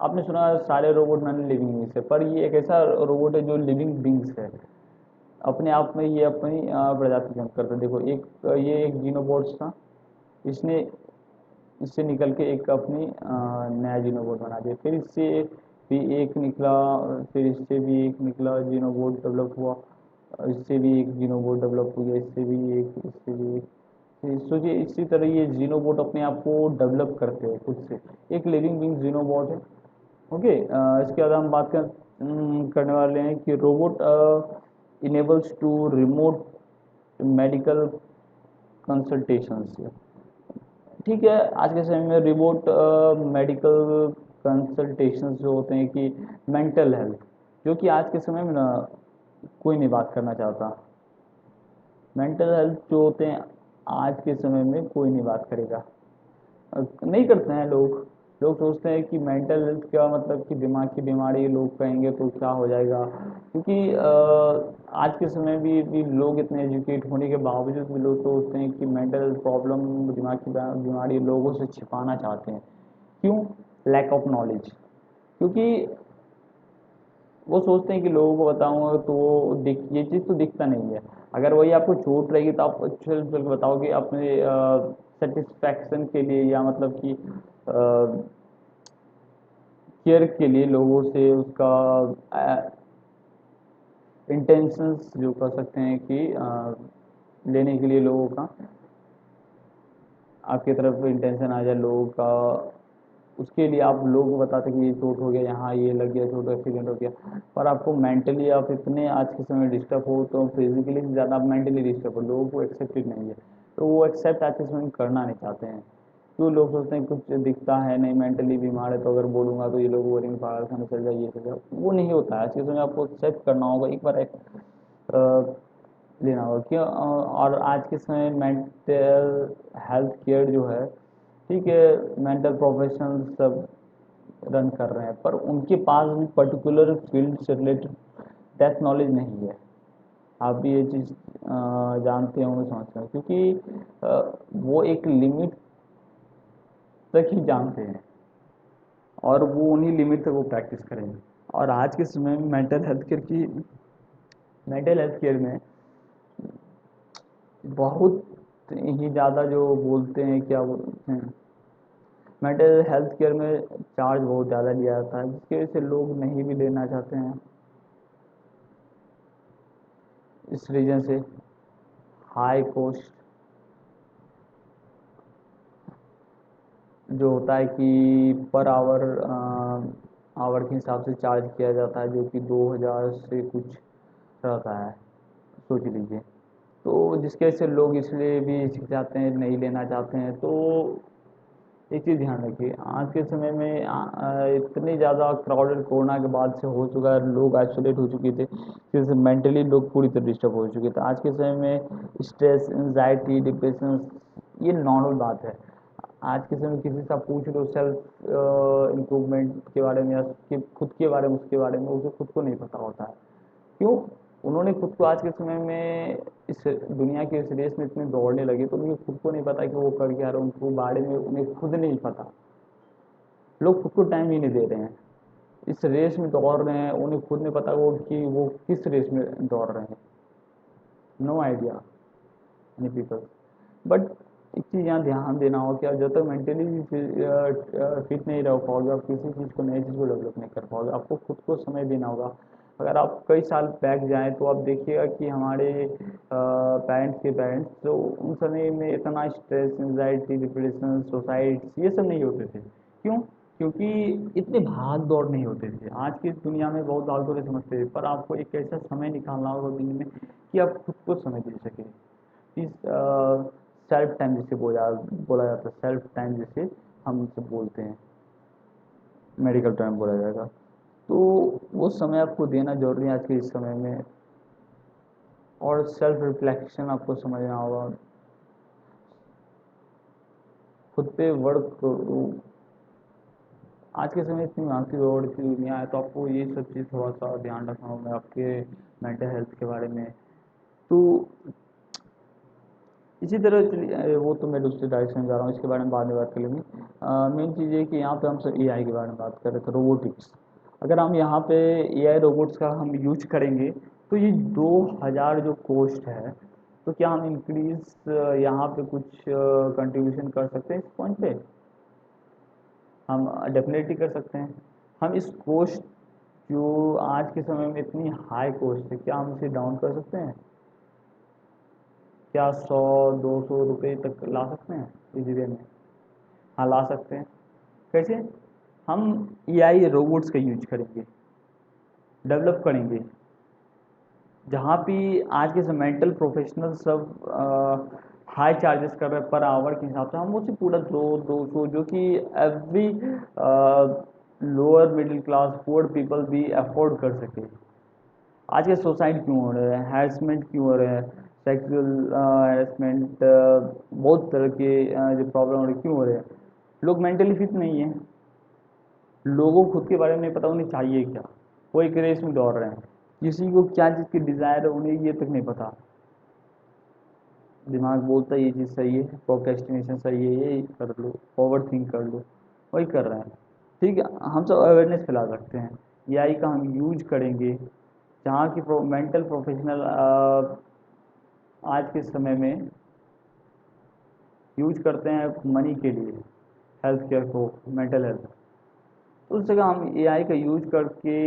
S1: आपने सुना सारे रोबोट नॉन लिविंग बींग्स है, पर ये एक ऐसा रोबोट है जो लिविंग बींग्स है। अपने आप में ये अपनी प्रजाति जंप करता है। देखो एक, ये एक जीनोबॉट्स था, इसने, इससे निकल के एक अपनी नया जीनोबोट बना दिया, फिर इससे भी एक निकला, फिर इससे भी एक निकला जीनोबोट डेवलप हुआ, इससे भी एक जीनोबोट डेवलप हो गया, इससे भी एक, इससे भी एक। फिर सोचिए इसी तरह ये जीनोबोट अपने आप को डेवलप करते हैं खुद से, एक लिविंग बींग जीनोबोट है। ओके, इसके बाद हम बात करने वाले हैं कि robot enables to remote medical consultations. ठीक है, आज के समय में रिमोट मेडिकल कंसल्टेशंस जो होते हैं कि मेंटल हेल्थ, जो कि आज के समय में ना कोई नहीं बात करना चाहता। मेंटल हेल्थ जो होते हैं आज के समय में कोई नहीं बात करेगा, नहीं करते हैं लोग। लोग सोचते हैं कि मेंटल हेल्थ क्या मतलब कि दिमाग की बीमारी, लोग कहेंगे तो क्या हो जाएगा, क्योंकि आज के समय भी लोग इतने एजुकेट होने के बावजूद भी लोग सोचते हैं कि मेंटल हेल्थ प्रॉब्लम, दिमाग की बीमारी लोगों से छिपाना चाहते हैं। क्यों? Lack of knowledge. क्योंकि वो सोचते हैं कि लोगों को बताऊंगा तो वो ये चीज़ तो दिखता नहीं है। अगर वही आपको चोट रहेगी तो आप चल चल बताओगे अपने सेटिस्फैक्शन के लिए, या मतलब कि केयर के लिए लोगों से उसका इंटेंशंस जो कर सकते हैं कि लेने के लिए लोगों का, आपकी तरफ इंटेंशन आ जाए लोगों का, उसके लिए आप लोगों को बताते कि ये चोट हो गया, यहाँ ये लग गया, चोट, एक्सीडेंट हो गया। पर आपको मेंटली आप इतने आज के समय डिस्टर्ब हो, तो फिजिकली से ज़्यादा आप मेंटली डिस्टर्ब हो, लोगों को एक्सेप्टेड नहीं है। तो वो एक्सेप्ट आज के समय में करना नहीं चाहते हैं। क्यों? लोग सोचते हैं कुछ दिखता है नहीं, मेंटली बीमार है, तो अगर बोलूँगा तो ये लोग बोलेंगे पागल खाने चल जाए, ये चल जाए। वो नहीं होता है। आज के समय आपको एक्सेप्ट करना होगा, एक बार लेना होगा क्यों। और आज के समय मेंटल हेल्थ केयर जो है, ठीक है, मेंटल प्रोफेशनल सब रन कर रहे हैं, पर उनके पास भी पर्टिकुलर फील्ड से रिलेटेड डेप्थ नॉलेज नहीं है। आप भी ये चीज़ जानते होंगे, समझते हैं, क्योंकि वो एक लिमिट तक ही जानते हैं, और वो उन्हीं लिमिट तक वो प्रैक्टिस करेंगे। और आज के समय में मेंटल हेल्थ केयर में बहुत ही ज़्यादा जो बोलते हैं, क्या बोलते हैं, मेंटल हेल्थ केयर में चार्ज बहुत ज़्यादा लिया जाता है, जिसकी वजह से लोग नहीं भी लेना चाहते हैं। इस रीजन से हाई कॉस्ट जो होता है कि पर आवर, आवर के हिसाब से चार्ज किया जाता है, जो कि 2000 से कुछ रहता है, सोच लीजिए। तो जिसके वजह से लोग इसलिए भी हिचकिचाते हैं, नहीं लेना चाहते हैं। तो एक चीज़ ध्यान रखिए, आज के समय में इतनी ज़्यादा क्राउडेड कोरोना के बाद से हो चुका है, लोग आइसोलेट हो चुके थे, जैसे मेंटली लोग पूरी तरह डिस्टर्ब हो चुके थे। आज के समय में स्ट्रेस, एंजाइटी, डिप्रेशन, ये नॉर्मल बात है। आज के समय में किसी से आप पूछ लो सेल्फ इम्प्रूवमेंट के बारे में, या खुद के बारे में, उसके बारे में, उसे खुद को नहीं पता होता है। क्यों? उन्होंने खुद को आज के समय में इस दुनिया के इस रेस में इतने दौड़ने लगे, तो उन्हें खुद को नहीं पता कि वो कर क्या रहे हैं, उनको बारे में उन्हें खुद नहीं पता। लोग खुद को टाइम ही नहीं दे रहे हैं, इस रेस में दौड़ रहे हैं, उन्हें खुद नहीं पता वो कि वो किस रेस में दौड़ रहे हैं। No idea any people. But एक चीज़ यहाँ ध्यान देना होगा कि आप जब तक मेंटली फिट नहीं रह पाओगे, आप किसी चीज़ को, नई चीज़ को डेवलप नहीं कर पाओगे। आपको खुद को समय देना होगा। अगर आप कई साल बैक जाएं तो आप देखिएगा कि हमारे पेरेंट्स के पेरेंट्स, तो उन समय में इतना स्ट्रेस, एंजाइटी, डिप्रेशन, सुसाइड, ये सब नहीं होते थे। क्यों? क्योंकि इतने भाग दौड़ नहीं होते थे। आज की इस दुनिया में बहुत भाग दौड़ समझते थे, पर आपको एक ऐसा समय निकालना होगा दिन में कि आप खुद को समय दे सकें। इस सेल्फ टाइम जिसे बोला जाता है, सेल्फ टाइम जिसे हम सब बोलते हैं, मेडिकल टाइम बोला जाएगा। तो वो समय आपको देना जरूरी है आज के इस समय में। और सेल्फ रिफ्लेक्शन आपको समझना होगा, खुद पे वर्क करो। आज के समय इतनी भागती दौड़ की दुनिया है, तो आपको ये सब चीज़ थोड़ा सा ध्यान रखना होगा आपके मेंटल हेल्थ के बारे में। तो इसी तरह वो तो मैं दूसरी डायरेक्शन जा रहा हूँ, इसके बारे में बाद में बात कर लेंगे। मेन चीज़ ये कि यहाँ पे हम सब एआई के बारे में बात कर रहे थे, रोबोटिक्स। अगर हम यहाँ पे एआई रोबोट्स का हम यूज करेंगे तो ये 2000 जो कॉस्ट है, तो क्या हम इंक्रीज यहाँ पे कुछ कंट्रीब्यूशन कर सकते हैं इस पॉइंट पे? हम डेफिनेटली कर सकते हैं। हम इस कॉस्ट जो आज के समय में इतनी हाई कॉस्ट है, क्या हम इसे डाउन कर सकते हैं? क्या 100-200 रुपये तक ला सकते हैं इजी वे में? हाँ, ला सकते हैं। कैसे? हम एआई रोबोट्स का यूज करेंगे, डेवलप करेंगे, जहाँ भी आज के मेंटल प्रोफेशनल सब हाई चार्जेस कर रहे हैं पर आवर के हिसाब से, हम उसे पूरा 200 जो कि every lower middle class poor people भी अफोर्ड कर सके। आज के सुसाइड क्यों हो रहे हैं, हैरेसमेंट क्यों हो रहे हैं, सेक्सुअल हैरेसमेंट, बहुत तरह के जो प्रॉब्लम हो रहे हैं, क्यों हो रहे हैं? लोग मेंटली फिट नहीं है, लोगों को खुद के बारे में नहीं पता उन्हें चाहिए क्या, वो एक रेस में दौड़ रहे हैं, किसी को क्या चीज़ की डिज़ायर है उन्हें ये तक नहीं पता। दिमाग बोलता है ये चीज़ सही है, प्रोक्रेस्टिनेशन सही है, ये कर लो, ओवर थिंक कर लो, वही कर रहे हैं। ठीक है, हम सब अवेयरनेस फैला सकते हैं, एआई का हम यूज करेंगे जहाँ की मेंटल प्रोफेशनल आज के समय में यूज करते हैं मनी के लिए, हेल्थ केयर को, मेंटल हेल्थ। तो उस जगह हम एआई का यूज करके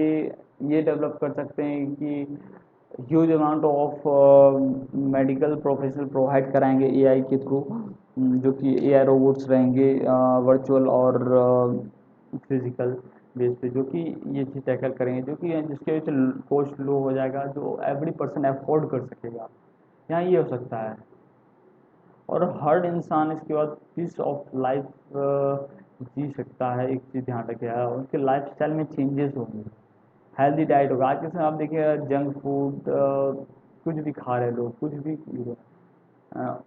S1: ये डेवलप कर सकते हैं कि huge amount of medical professional provide कराएंगे एआई के थ्रू, जो कि एआई रोबोट्स रहेंगे वर्चुअल और फिजिकल बेस पे, जो कि ये चीज़ टैकल करेंगे, जो कि जिसके वजह से कॉस्ट लो हो जाएगा, जो एवरी पर्सन अफोर्ड कर सकेगा। यहाँ ये हो सकता है, और हर इंसान इसके बाद पीस ऑफ लाइफ जी सकता है। एक चीज़ ध्यान रखिएगा, उनके लाइफ स्टाइल में चेंजेस होंगे, हेल्दी डाइट होगा। आज के समय आप देखिए जंक फूड कुछ भी खा रहे लोग, कुछ भी पी रहे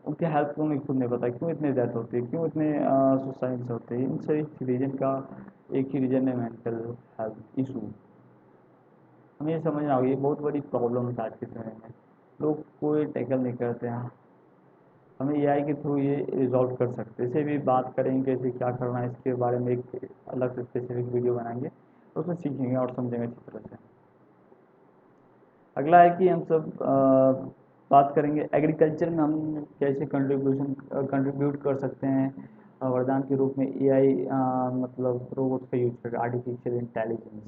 S1: उनके हेल्थ को उन्हें खुद नहीं पता क्यों इतने डेथ होती है, क्यों इतने सुसाइड्स होते हैं। इन सभी रीजन का एक ही रीजन है, मेंटल हेल्थ इशू। हमें ये समझना होगा, ये बहुत बड़ी प्रॉब्लम है आज के समय में, लोग कोई टैकल नहीं करते हैं। हमें एआई के थ्रू ये रिजॉल्व कर सकते हैं। इसे भी बात करेंगे कैसे क्या करना है, इसके बारे में एक अलग से स्पेसिफिक वीडियो बनाएंगे, उसमें सीखेंगे और समझेंगे अच्छी तरह से। अगला है कि हम सब बात करेंगे एग्रीकल्चर में हम कैसे कंट्रीब्यूट कर सकते हैं वरदान के रूप में एआई, मतलब रोबोट्स का यूज करके, आर्टिफिशियल इंटेलिजेंस।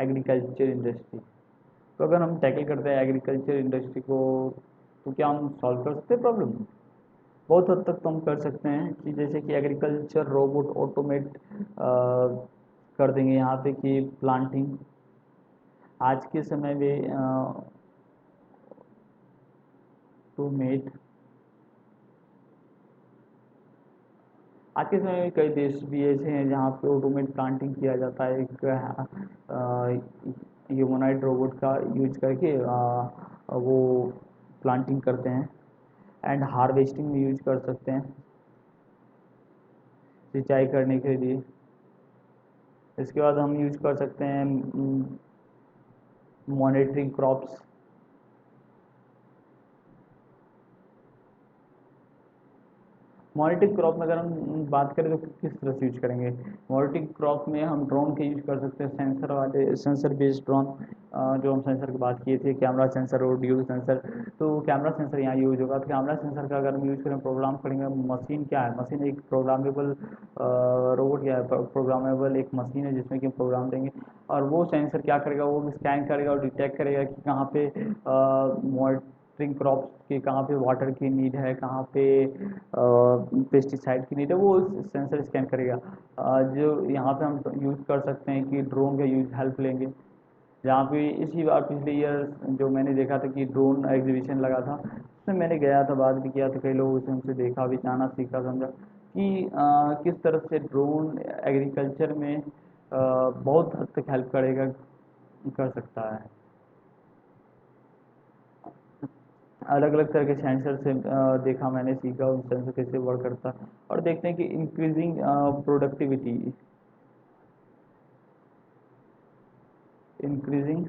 S1: एग्रीकल्चर इंडस्ट्री, तो अगर हम टैकल करते हैं एग्रीकल्चर इंडस्ट्री को, तो क्या हम सॉल्व कर सकते हैं प्रॉब्लम? बहुत हद तक तो हम कर सकते हैं कि जैसे कि एग्रीकल्चर रोबोट ऑटोमेट कर देंगे यहाँ पे कि प्लांटिंग आज के समय में ऑटोमेट, आज के समय में कई देश भी ऐसे हैं जहाँ पे ऑटोमेट प्लांटिंग किया जाता है, एक ह्यूमनॉइड रोबोट का यूज करके वो प्लांटिंग करते हैं। एंड हार्वेस्टिंग में यूज कर सकते हैं सिंचाई करने के लिए। इसके बाद हम यूज कर सकते हैं मॉनिटरिंग क्रॉप्स। मॉनिटरिंग क्रॉप में अगर हम बात करें तो किस तरह से यूज करेंगे? मॉनिटरिंग क्रॉप में हम ड्रोन के यूज कर सकते हैं, सेंसर वाले, सेंसर बेस्ड ड्रोन, जो हम सेंसर की बात किए थे, कैमरा सेंसर और ड्यूल सेंसर। तो कैमरा सेंसर यहाँ यूज होगा, तो कैमरा सेंसर का अगर हम यूज करें, प्रोग्राम करेंगे। मशीन क्या है? मशीन एक प्रोग्रामेबल रोबोट, क्या है? प्रोग्रामेबल एक मशीन है जिसमें कि हम प्रोग्राम देंगे, और वो सेंसर क्या करेगा, वो स्कैन करेगा और डिटेक्ट करेगा कि कहाँ पे मॉनिटरिंग क्रॉप्स के, कहाँ पे वाटर की नीड है, कहाँ पे पेस्टिसाइड की नीड है, वो सेंसर स्कैन करेगा। जो यहाँ पे हम यूज़ कर सकते हैं कि ड्रोन का यूज हेल्प लेंगे, जहाँ पे इसी बार पिछले ईयर जो मैंने देखा था कि ड्रोन एग्जीबिशन लगा था, उसमें मैंने गया था, बात भी किया था, कई लोगों से उनसे देखा भी, जाना, सीखा, समझा कि किस तरह से ड्रोन एग्रीकल्चर में बहुत हद तक हेल्प करेगा, कर सकता है। अलग अलग तरह के सेंसर से देखा मैंने, सीखा उन सेंसर कैसे वर्क करता है, और देखते हैं कि इंक्रीजिंग प्रोडक्टिविटी। इंक्रीजिंग,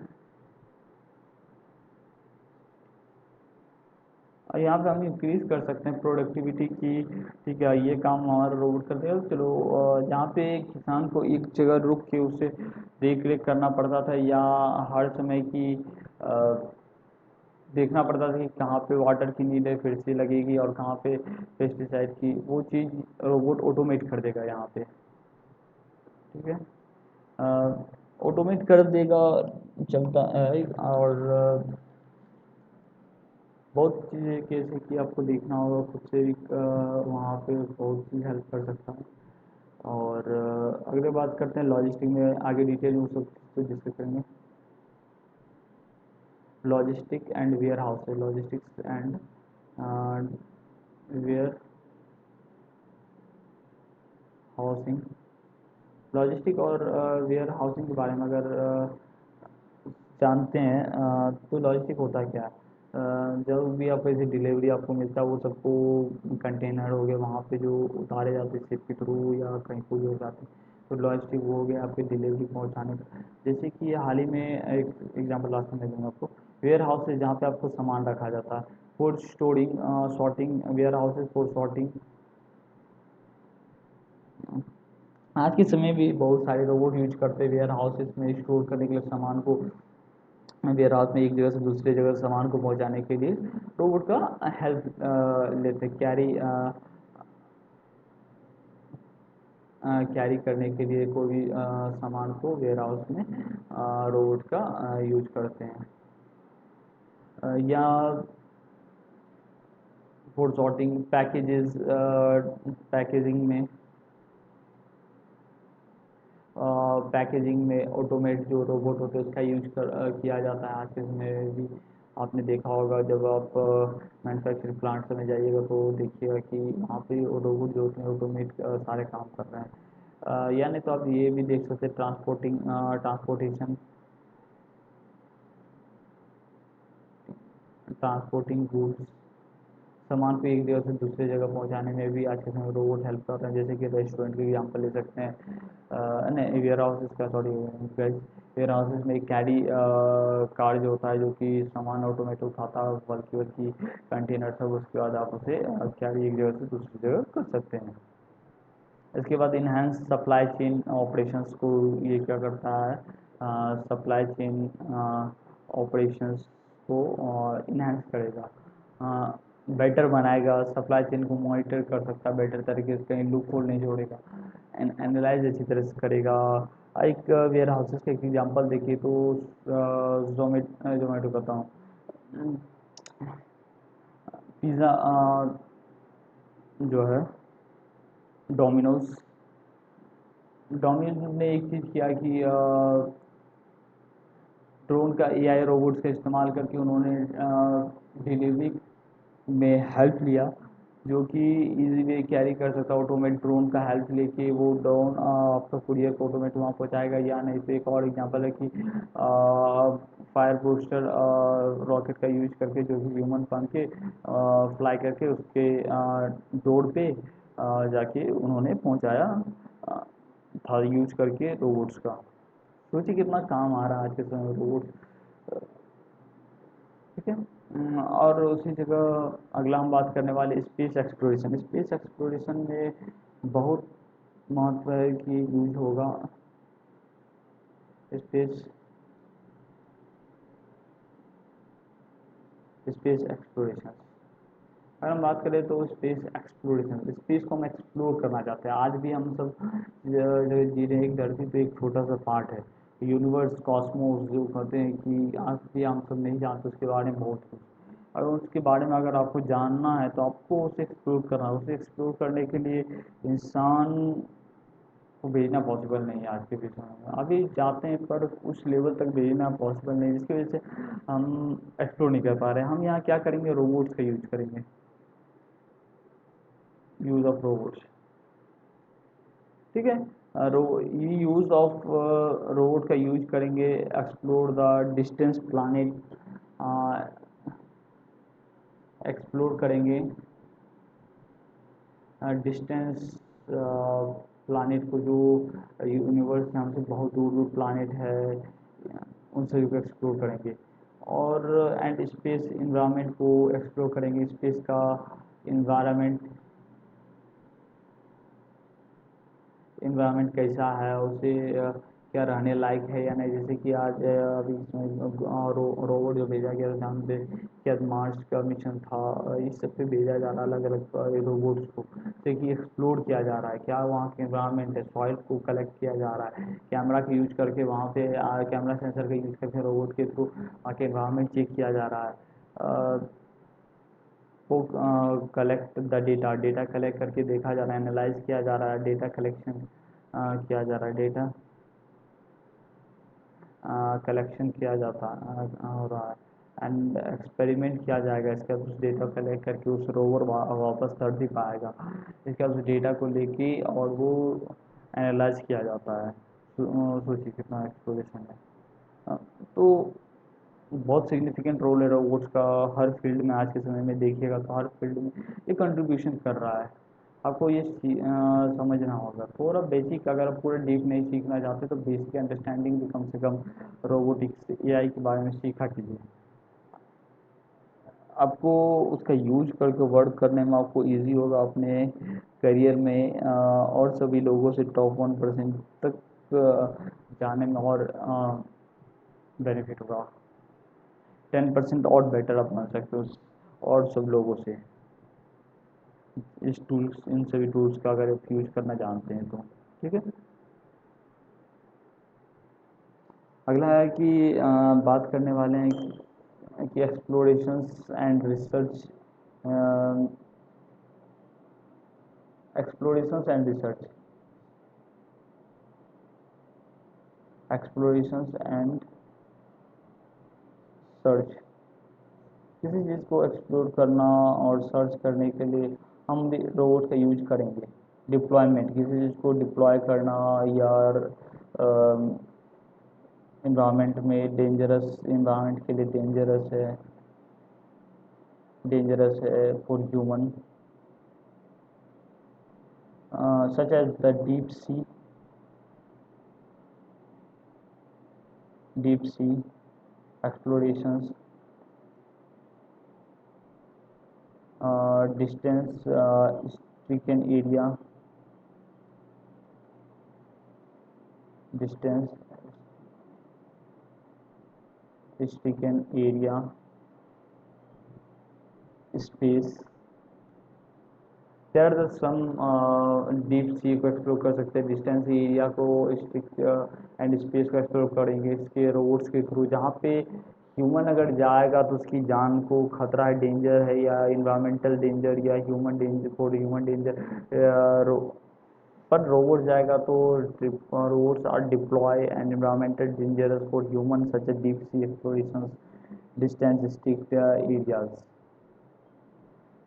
S1: और यहाँ पे हम इंक्रीज कर सकते हैं प्रोडक्टिविटी की। ठीक है, ये काम हमारा रोबोट कर देगा। चलो, जहाँ पे किसान को एक जगह रुक के उसे देख रेख करना पड़ता था, या हर समय की देखना पड़ता था कि कहाँ पे वाटर की नीड है फिर से लगेगी, और कहाँ पे पेस्टिसाइड की, वो चीज़ रोबोट ऑटोमेट कर देगा यहाँ पे। ठीक है, ऑटोमेट कर देगा, चलता है। और बहुत चीज़ें कैसे कि आपको देखना होगा खुद से भी, वहाँ पे बहुत चीज़ हेल्प कर सकता है। और अगले बात करते हैं लॉजिस्टिक में, आगे डिटेल में सब कुछ डिस्कस करेंगे। लॉजिस्टिक एंड वेयर हाउस है, logistics and warehousing. Logistic और वेयर हाउसिंग के बारे में अगर जानते हैं, तो लॉजिस्टिक होता क्या है। जब भी आपको ऐसी डिलीवरी आपको मिलता है, वो सबको कंटेनर हो गए वहाँ पे जो उतारे जाते हैं शिप के थ्रू, या कहीं कोई हो जाते हैं, तो लॉजिस्टिक वो हो गया आपकी डिलीवरी पहुँचाने का। जैसे कि हाल ही में एक एग्जांपल लास्ट में दूंगा आपको, वेयर हाउस है जहाँ पे आपको सामान रखा जाता है, for storing, sorting, warehouses for sorting. आज के समय भी बहुत सारे रोबोट यूज करते हैं वेयर हाउसेस में स्टोर करने के लिए सामान को, वेयर हाउस में एक जगह से दूसरे जगह सामान को पहुंचाने के लिए रोबोट का हेल्प लेते हैं, कैरी करने के लिए कोई भी सामान को वेयर हाउस में रोबोट का यूज करते हैं। या फॉर सॉर्टिंग पैकेजेस, पैकेजिंग में, पैकेजिंग में ऑटोमेट जो रोबोट होते हैं उसका यूज किया जाता है आज के समय में भी। आपने देखा होगा जब आप मैन्युफैक्चरिंग प्लांट्स में जाइएगा तो देखिएगा कि वहाँ पे रोबोट जो होते हैं ऑटोमेट सारे काम कर रहे हैं। या नहीं तो आप ये भी देख सकते हैं, ट्रांसपोर्टेशन, ट्रांसपोर्टिंग गुड्स, सामान को एक जगह से दूसरे जगह पहुंचाने में भी आज के समय रोबोट हेल्प कर रहे हैं। जैसे कि रेस्टोरेंट के एग्जाम्पल ले सकते हैं, नहीं वेयर हाउसेज का, सॉरी गाइस, वेयर हाउसेज में एक कैरी कार जो होता है जो कि सामान ऑटोमेटिक उठाता है, बल्कि बल्कि कंटेनर सब, उसके बाद आप उसे कैरी एक जगह से दूसरी जगह कर सकते हैं। इसके बाद इनहेंस सप्लाई चेन ऑपरेशंस को ये क्या करता है, सप्लाई चेन ऑपरेशंस को इनहेंस करेगा, बेटर बनाएगा, सप्लाई चेन को मॉनिटर कर सकता है बेटर तरीके से, कहीं लूप होल नहीं जोड़ेगा, एनालाइज अच्छी तरह से करेगा। एक वेयर हाउसेस का एक एग्जांपल देखिए तो जोमेटो कहता हूँ, पिज़्ज़ा जो है डोमिनोज, डोमिनोज ने एक चीज़ किया कि ड्रोन का एआई रोबोट्स का इस्तेमाल करके उन्होंने डिलीवरी में हेल्प लिया, जो कि इजी वे कैरी कर सकता है। ऑटोमेट ड्रोन का हेल्प लेके वो ड्रोन आपका कुरियर को ऑटोमेट वहाँ पहुँचाएगा। या नहीं तो एक और एग्जांपल है कि फायर बूस्टर रॉकेट का यूज करके, जो कि ह्यूमन बन के फ्लाई करके उसके डोर पे जाके उन्होंने पहुँचाया था, यूज करके रोबोट्स का। सोचिए कितना काम आ रहा है आज के समय में रोबोट। ठीक है, और उसी जगह अगला हम बात करने वाले स्पेस एक्सप्लोरेशन। स्पेस एक्सप्लोरेशन में बहुत महत्व है कि यूज होगा स्पेस, स्पेस एक्सप्लोरेशन। अगर हम बात करें तो स्पेस एक्सप्लोरेशन, स्पेस को हम एक्सप्लोर करना चाहते हैं। आज भी हम सब जो जी रहे हैं एक धरती पे एक छोटा सा पार्ट है, यूनिवर्स कॉस्मोस जो कहते हैं कि आज भी हम सब नहीं जानते उसके बारे में बहुत कुछ। अगर उसके बारे में अगर आपको जानना है तो आपको उसे एक्सप्लोर करना है। उसे एक्सप्लोर करने के लिए इंसान को भेजना पॉसिबल नहीं है आज के समय में। अभी जाते हैं पर उस लेवल तक भेजना पॉसिबल नहीं है, जिसकी वजह से हम एक्सप्लोर नहीं कर पा रहे हैं। हम यहाँ क्या करेंगे, रोबोट्स का यूज करेंगे, यूज ऑफ रोबोट्स। ठीक है, यूज ऑफ रोबोट का यूज करेंगे, explore the distance planet, explore करेंगे डिस्टेंस प्लानिट को, जो यूनिवर्स में हमसे बहुत दूर दूर प्लानिट है, उन सभी को एक्सप्लोर करेंगे। और एंड स्पेस इन्वायरमेंट को एक्सप्लोर करेंगे, स्पेस का इन्वायरमेंट इन्वायरमेंट कैसा है, उसे क्या रहने लायक है या नहीं। जैसे कि आज अभी इसमें रोबोट जो भेजा गया था जहाँ पे क्या मार्स का मिशन था, इस सब पे भेजा जा रहा है अलग अलग रोबोट्स को, जैसे कि एक्सप्लोर किया जा रहा है क्या वहाँ के इन्वायरमेंट है, सॉइल को कलेक्ट किया जा रहा है, कैमरा का यूज करके वहाँ पे कैमरा सेंसर का यूज करके रोबोट के थ्रू वहाँ के इन्वायरमेंट चेक किया जा रहा है, को collect the data, data collect करके देखा जा रहा है, एनालाइज किया जा रहा है, डेटा कलेक्शन किया जा रहा है, डेटा कलेक्शन किया जाता हो रहा है एंड एक्सपेरिमेंट किया जाएगा। इसके बाद उस डेटा कलेक्ट करके उस रोवर वापस कर भी पाएगा। इसके बाद उस डेटा को लेके और वो एनालाइज किया जाता है। सोचिए कितना एक्सप्लोरेशन है। अ, तो बहुत सिग्निफिकेंट रोल है रोबोट्स का हर फील्ड में। आज के समय में देखिएगा तो हर फील्ड में ये कंट्रीब्यूशन कर रहा है। आपको ये समझना होगा थोड़ा बेसिक, अगर आप पूरा डीप नहीं सीखना चाहते तो बेसिक अंडरस्टैंडिंग भी कम से कम रोबोटिक्स एआई के बारे में सीखा कीजिए। आपको उसका यूज करके वर्क करने में आपको इजी होगा अपने करियर में, और सभी लोगों से टॉप 1% तक जाने में और बेनिफिट होगा। 10% और बेटर आप बन सकते हो और सब लोगों से, इन सभी टूल्स का अगर आप यूज करना जानते हैं तो। ठीक है। अगला है कि बात करने वाले हैं कि explorations and research, explorations and research, explorations and search. किसी चीज़ को एक्सप्लोर करना और सर्च करने के लिए हम भी रोबोट का यूज करेंगे। डिप्लॉयमेंट, किसी चीज़ को डिप्लॉय करना या इन्वायरमेंट में डेंजरस, इन्वायरमेंट के लिए डेंजरस है for human, such as the deep sea explorations, distance stricken area, distance stricken area, space। There are some deep sea को एक्सप्लोर कर सकते हैं, डिस्टेंस एरिया को स्टिक एंड स्पेस को एक्सप्लोर करेंगे इसके रोबोट्स के थ्रू। जहाँ पे ह्यूमन अगर जाएगा तो उसकी जान को खतरा है, डेंजर है, या इन्वायरमेंटल डेंजर या human danger, for human danger, पर रोबोट जाएगा तो robots are deploy and environmental dangerous for human such a deep sea exploration, distance stick areas.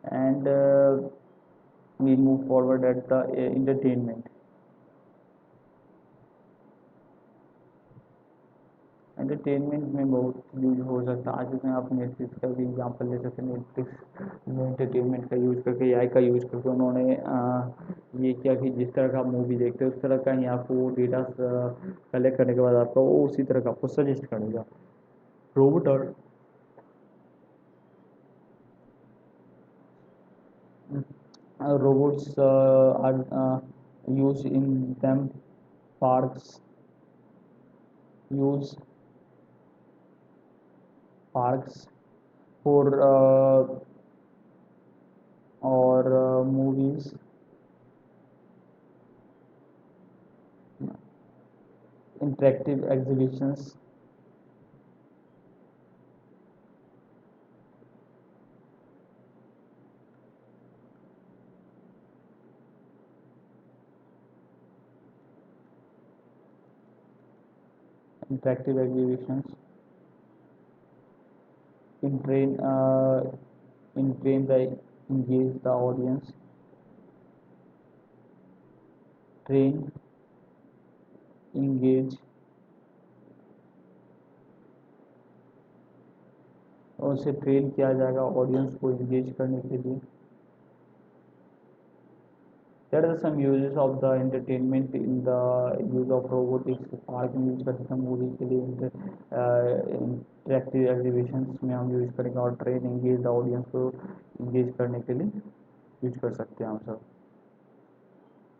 S1: And we move forward at the entertainment। Entertainment में बहुत use हो सकता है। आज इसमें आप नेटफ्लिक्स का भी एग्जाम्पल ले सकते हैं। नेटफ्लिक्स में एंटरटेनमेंट का यूज करके, एआई का यूज करके उन्होंने ये किया कि जिस तरह का आप मूवी देखते हैं उस तरह का ही आपको डेटा कलेक्ट करने के बाद आपका वो उसी तरह का आपको सजेस्ट करेगा। रोबोट और robots are used in them parks, use parks for or movies, interactive exhibitions, interactive exhibitions, in train in train the engage the audience, train engage, और उसे ट्रेन किया जाएगा ऑडियंस को इंगेज करने के लिए। There are some uses of the entertainment in the use of robotics. Park में use कर सकते हैं मूवी के लिए, इंटरेक्टिव एग्जीबिशंस में हम यूज करेंगे, और ट्रेन एंगेज द ऑडियंस को इंगेज करने के लिए यूज कर सकते हैं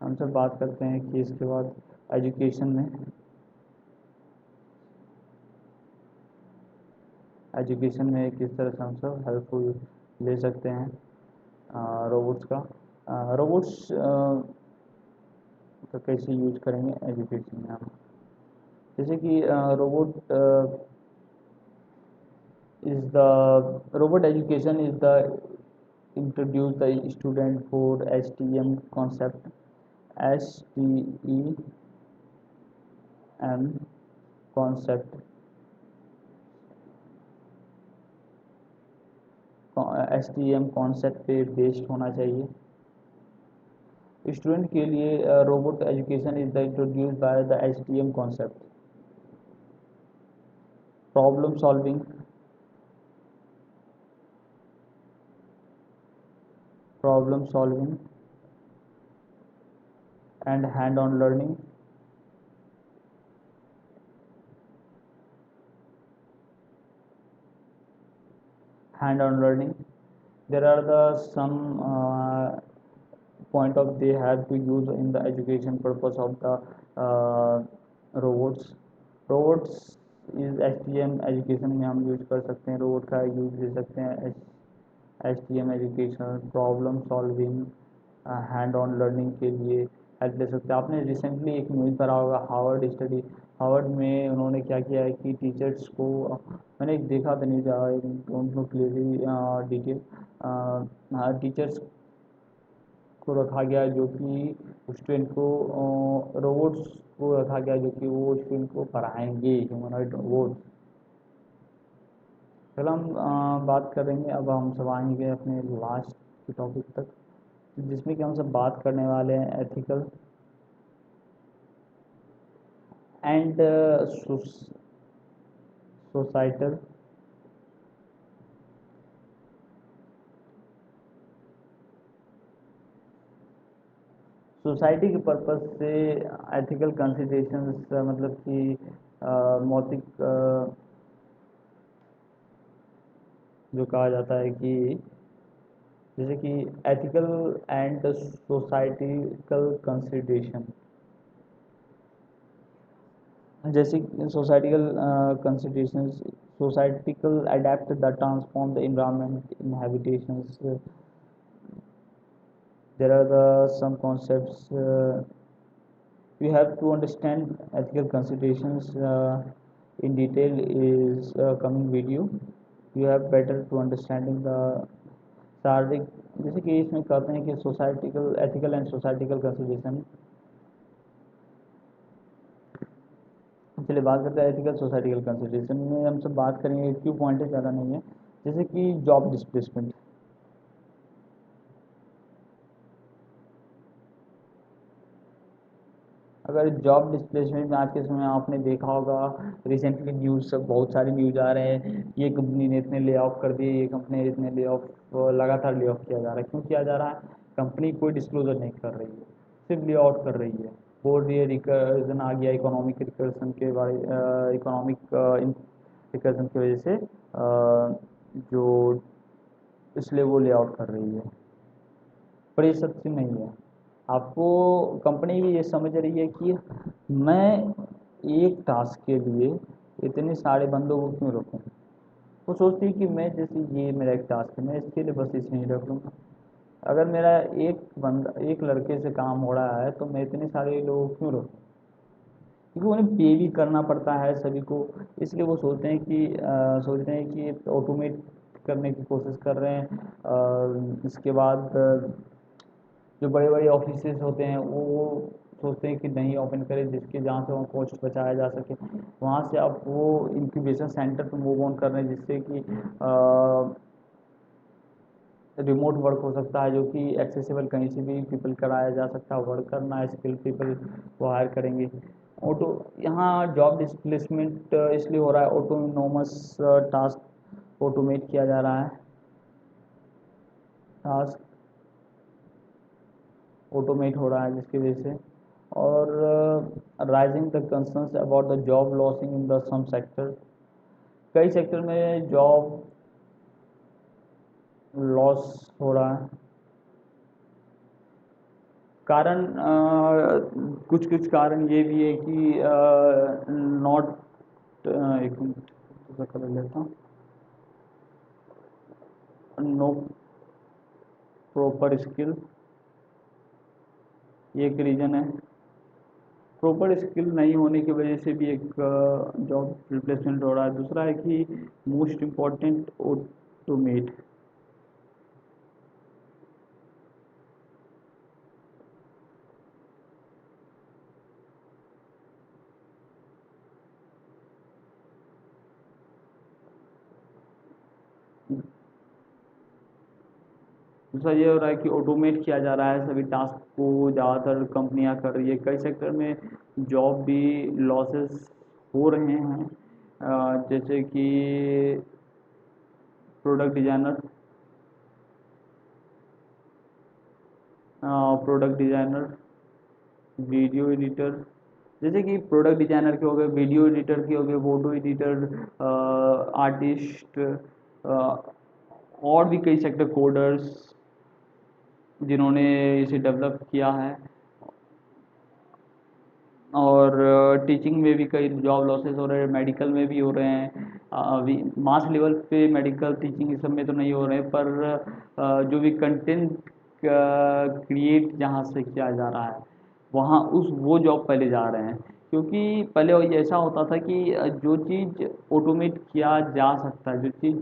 S1: हम सब बात करते हैं कि इसके बाद एजुकेशन में किस तरह से हम सब हेल्पफुल ले सकते हैं रोबोट्स का। रोबोट्स का कैसे यूज करेंगे एजुकेशन में हम, जैसे कि robot education is the introduce the student for STEM concept, STEM concept, STEM concept पे बेस्ड होना चाहिए स्टूडेंट के लिए। Robot education is the introduce by the STEM concept, problem solving, and hand-on learning, there are the some point of they have to use in the education purpose of the robots is STEM education में हम use कर सकते हैं, robot का use ले सकते हैं STEM education, problem solving, hand on learning के लिए हेल्प ले सकते हैं। आपने रिसेंटली एक न्यूज़ पढ़ा होगा, हार्वर्ड में उन्होंने क्या किया है कि टीचर्स को, मैंने एक देखा था न्यूज़, उनको क्लियरली डिटेल, टीचर्स को रखा गया जो कि स्टूडेंट को, रोबोट्स को रखा गया जो कि वो स्टूडेंट को पढ़ाएंगे, ह्यूमनॉइड रोबोट। चलो हम बात करेंगे, अब हम सब आएंगे अपने लास्ट के टॉपिक तक, जिसमें कि हम सब बात करने वाले हैं एथिकल एंड सोसाइटल सोसाइटी के पर्पस से एथिकल कंसिडरेशंस, मतलब कि मौतिक जो कहा जाता है कि जैसे कि एथिकल एंड सोसाइटिकल कंसिडरेशन, जैसे societal considerations, societal adapt the transform the environment in habitations. There are some concepts you have to understand ethical considerations in detail is coming video. You have better to understanding the शारीरिक, जैसे कि इसमें कहते हैं कि societal ethical and societal consideration. चलिए बात करते हैं एथिकल सोसाइटिकल कंसिडरेशन में, हम सब बात करेंगे, क्यों पॉइंट है, ज़्यादा नहीं है। जैसे कि जॉब डिस्प्लेसमेंट, अगर जॉब डिस्प्लेसमेंट में आज के समय आपने देखा होगा, रिसेंटली न्यूज़ सब बहुत सारी न्यूज़ आ रहे हैं, ये कंपनी ने इतने ले ऑफ कर दिए, ये कंपनी ने इतने ले ऑफ, लगातार ले ऑफ किया जा रहा है। क्यों किया जा रहा है? कंपनी कोई डिस्क्लोजर नहीं कर रही है, सिर्फ ले आउट कर रही है। बोल रही है रिकर्जन आ गया, इकोनॉमिक रिकर्जन के बारे, इकोनॉमिक रिकर्जन की वजह से जो, इसलिए वो ले आउट कर रही है, पर ये सत्य नहीं है। आपको कंपनी भी ये समझ रही है कि मैं एक टास्क के लिए इतने सारे बंदों को क्यों रखूँ। वो सोचती है कि मैं, जैसे ये मेरा एक टास्क है, मैं इसके लिए बस इसे ही रख लूँगा। अगर मेरा एक लड़के से काम हो रहा है तो मैं इतने सारे लोग क्यों रखूँ, क्योंकि उन्हें पे भी करना पड़ता है सभी को। इसलिए वो सोचते हैं कि ऑटोमेट करने की कोशिश कर रहे हैं। इसके बाद जो बड़े बड़े ऑफिसेस होते हैं वो सोचते हैं कि नहीं ओपन करें, जिसके जहाँ से वहाँ कॉस्ट बचाया जा सके। वहाँ से अब वो इंक्यूबेशन सेंटर पर मूव ऑन कर रहे हैं, जिससे कि रिमोट वर्क हो सकता है, जो कि एक्सेसिबल कहीं से भी पीपल कराया जा सकता है। वर्क करना है, स्किल पीपल वो हायर करेंगे। ऑटो, यहाँ जॉब डिस्प्लेसमेंट इसलिए हो रहा है, ऑटोनोमस टास्क ऑटोमेट किया जा रहा है, टास्क ऑटोमेट हो रहा है जिसकी वजह से, और rising the concerns about the job losing in the some sector, कई सेक्टर में जॉब लॉस हो रहा है। कारण कुछ कुछ कारण ये भी है कि नॉट, एक मिनट थोड़ा कर लेता हूँ, नो प्रॉपर स्किल, ये एक रीज़न है। प्रॉपर स्किल नहीं होने की वजह से भी एक जॉब रिप्लेसमेंट हो रहा है। दूसरा है कि मोस्ट इम्पॉर्टेंट ऑटोमेट, दूसरा ये हो रहा है कि ऑटोमेट किया जा रहा है सभी टास्क को, ज़्यादातर कंपनियां कर रही है। कई सेक्टर में जॉब भी लॉसेस हो रहे हैं, जैसे कि product designer, product designer, video editor, जैसे कि प्रोडक्ट डिज़ाइनर के हो गए, वीडियो एडिटर के हो गए, फोटो एडिटर, आर्टिस्ट, और भी कई सेक्टर, कोडर्स जिन्होंने इसे डेवलप किया है। और टीचिंग में भी कई जॉब लॉसेस हो रहे हैं, मेडिकल में भी हो रहे हैं। अभी मास लेवल पे मेडिकल टीचिंग इस सब में तो नहीं हो रहे हैं, पर जो भी कंटेंट क्रिएट जहाँ से किया जा रहा है वहाँ उस वो जॉब पहले जा रहे हैं। क्योंकि पहले ऐसा होता था कि जो चीज़ ऑटोमेट किया जा सकता है, जो चीज़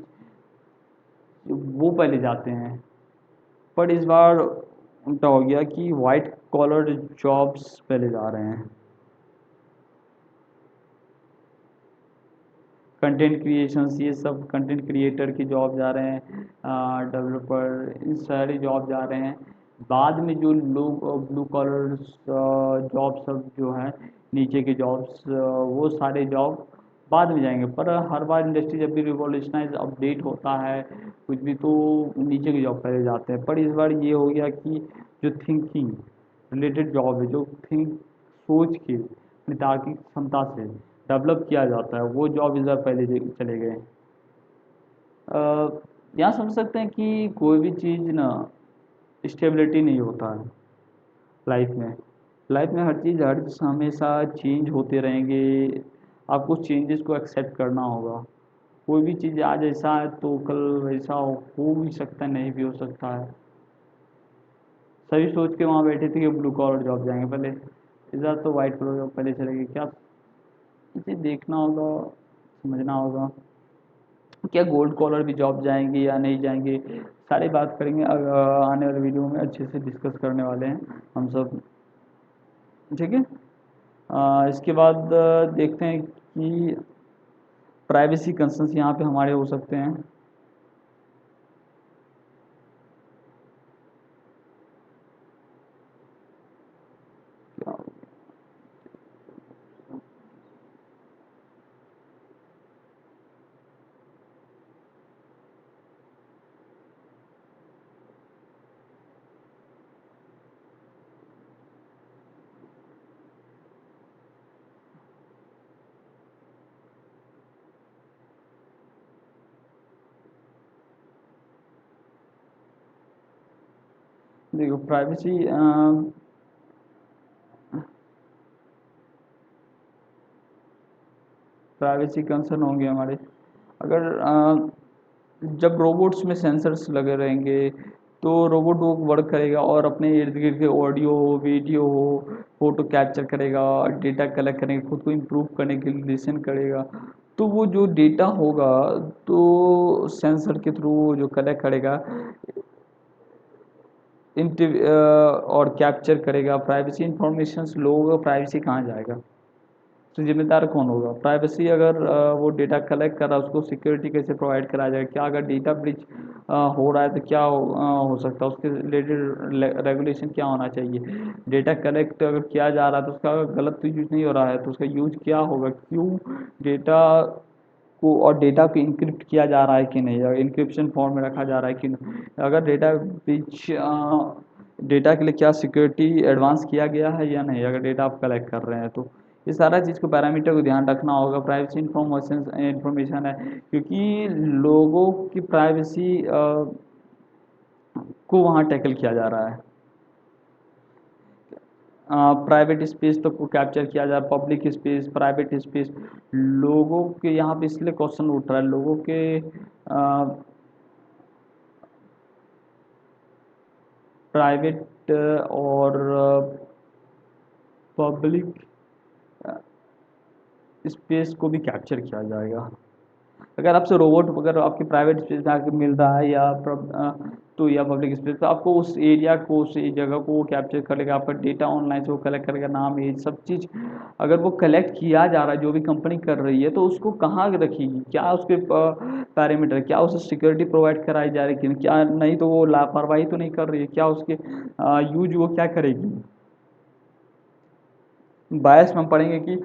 S1: वो पहले जाते हैं, पर इस बार उल्टा हो गया कि वाइट कॉलर जॉब्स पहले जा रहे हैं। कंटेंट क्रिएशंस, ये सब कंटेंट क्रिएटर की जॉब जा रहे हैं, डेवलपर, इन सारी जॉब जा रहे हैं। बाद में जो लोग ब्लू कॉलर जॉब सब जो हैं, नीचे के जॉब्स, वो सारे जॉब बाद में जाएंगे। पर हर बार इंडस्ट्री जब भी रिवॉल्यूशनाइज अपडेट होता है कुछ भी, तो नीचे के जॉब पहले जाते हैं। पर इस बार ये हो गया कि जो थिंकिंग रिलेटेड जॉब है, जो सोच के अपनी तार्किक क्षमता से डेवलप किया जाता है, वो जॉब इस बार पहले चले गए। यहाँ समझ सकते हैं कि कोई भी चीज़ ना स्टेबिलिटी नहीं होता है लाइफ में। लाइफ में हर चीज़ हर हमेशा चेंज होते रहेंगे, आपको चेंजेस को एक्सेप्ट करना होगा। कोई भी चीज़ आज ऐसा है तो कल वैसा हो भी सकता है, नहीं भी हो सकता है। सभी सोच के वहाँ बैठे थे कि ब्लू कॉलर जॉब जाएंगे पहले, इस बार तो वाइट कॉलर जॉब पहले चलेगी। क्या इसे देखना होगा, समझना होगा, क्या गोल्ड कॉलर भी जॉब जाएंगे या नहीं जाएंगे, सारी बात करेंगे। आने वाले वीडियो में अच्छे से डिस्कस करने वाले हैं हम सब, ठीक है। इसके बाद देखते हैं कि प्राइवेसी कंसर्न्स यहाँ पे हमारे हो सकते हैं। देखो प्राइवेसी कंसर्न होंगे हमारे, अगर जब रोबोट्स में सेंसर्स लगे रहेंगे तो रोबोट वो वर्क करेगा और अपने इर्द गिर्द के ऑडियो हो, वीडियो हो, फोटो कैप्चर करेगा, डेटा कलेक्ट करेगा, खुद को इम्प्रूव करने के लिए लिसन करेगा। तो वो जो डेटा होगा, तो सेंसर के थ्रू जो कलेक्ट करेगा, और कैप्चर करेगा, प्राइवेसी इंफॉर्मेशन लोगों का प्राइवेसी कहाँ जाएगा, तो जिम्मेदार कौन होगा? प्राइवेसी अगर वो डेटा कलेक्ट कर रहा है, उसको सिक्योरिटी कैसे प्रोवाइड कराया जाएगा? क्या अगर डेटा ब्रीच हो रहा है तो क्या हो सकता है, उसके रिलेटेड रेगुलेशन क्या होना चाहिए? डेटा कलेक्ट अगर किया जा रहा है तो उसका अगर गलत यूज नहीं हो रहा है तो उसका यूज क्या होगा, क्यों डेटा को, और डेटा को इनक्रिप्ट किया जा रहा है कि नहीं, या इंक्रिप्शन फॉर्म में रखा जा रहा है कि नहीं? अगर डेटा ब्रीच डेटा के लिए क्या सिक्योरिटी एडवांस किया गया है या नहीं, अगर डेटा आप कलेक्ट कर रहे हैं तो ये सारा चीज़ को पैरामीटर को ध्यान रखना होगा। प्राइवेसी इंफॉर्मेशन है, क्योंकि लोगों की प्राइवेसी को वहाँ टैकल किया जा रहा है। प्राइवेट स्पेस तो को कैप्चर किया जाए, पब्लिक स्पेस, प्राइवेट स्पेस, लोगों के यहाँ पे इसलिए क्वेश्चन उठ रहा है, लोगों के प्राइवेट और पब्लिक स्पेस को भी कैप्चर किया जाएगा। अगर आपसे रोबोट अगर आपकी प्राइवेट स्पेस में आके मिल रहा है तो या पब्लिक स्पेस, तो आपको उस एरिया को, उस जगह को वो कैप्चर कर लेगा, आपका डेटा ऑनलाइन से वो कलेक्ट करेगा, नाम, एज, सब चीज़। अगर वो कलेक्ट किया जा रहा है, जो भी कंपनी कर रही है, तो उसको कहाँ रखेगी, क्या उसके पैरामीटर, क्या उसे सिक्योरिटी प्रोवाइड कराई जा रही है कि नहीं, क्या नहीं, तो वो लापरवाही तो नहीं कर रही है, क्या उसके यूज वो क्या करेगी। बायस में हम पढ़ेंगे कि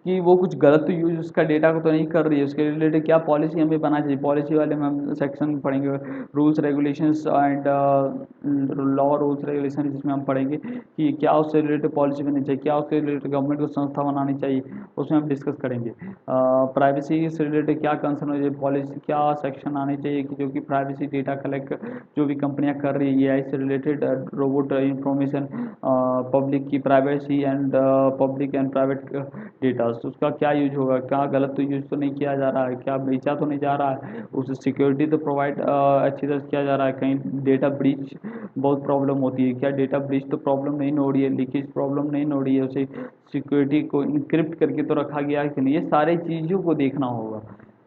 S1: वो कुछ गलत तो यूज उसका डेटा को तो नहीं कर रही है, उसके रिलेटेड क्या पॉलिसी हमें बनाना चाहिए। पॉलिसी वाले में हम सेक्शन पढ़ेंगे, rules regulations and law, rules regulation, जिसमें हम पढ़ेंगे कि क्या उससे रिलेटेड पॉलिसी बननी चाहिए, क्या उससे रिलेटेड गवर्नमेंट को संस्था बनानी चाहिए, उसमें हम डिस्कस करेंगे। प्राइवेसी से रिलेटेड क्या कंसर्न हो, पॉलिसी क्या सेक्शन आने चाहिए कि जो कि प्राइवेसी डेटा कलेक्ट जो भी कंपनियां कर रही है एआई से रिलेटेड, रोबोट इंफॉर्मेशन, पब्लिक की privacy and public and private data, तो उसका क्या यूज होगा, क्या गलत तो यूज तो नहीं किया जा रहा है, क्या बेचा तो नहीं जा रहा है, उसे सिक्योरिटी तो प्रोवाइड अच्छी तरह से किया जा रहा है, कहीं डेटा ब्रीच बहुत प्रॉब्लम होती है, क्या डेटा ब्रीच तो प्रॉब्लम नहीं हो रही है, लीकेज प्रॉब्लम नहीं हो रही है, उसे सिक्योरिटी को इनक्रिप्ट करके तो रखा गया है कि नहीं, ये सारी चीज़ों को देखना होगा।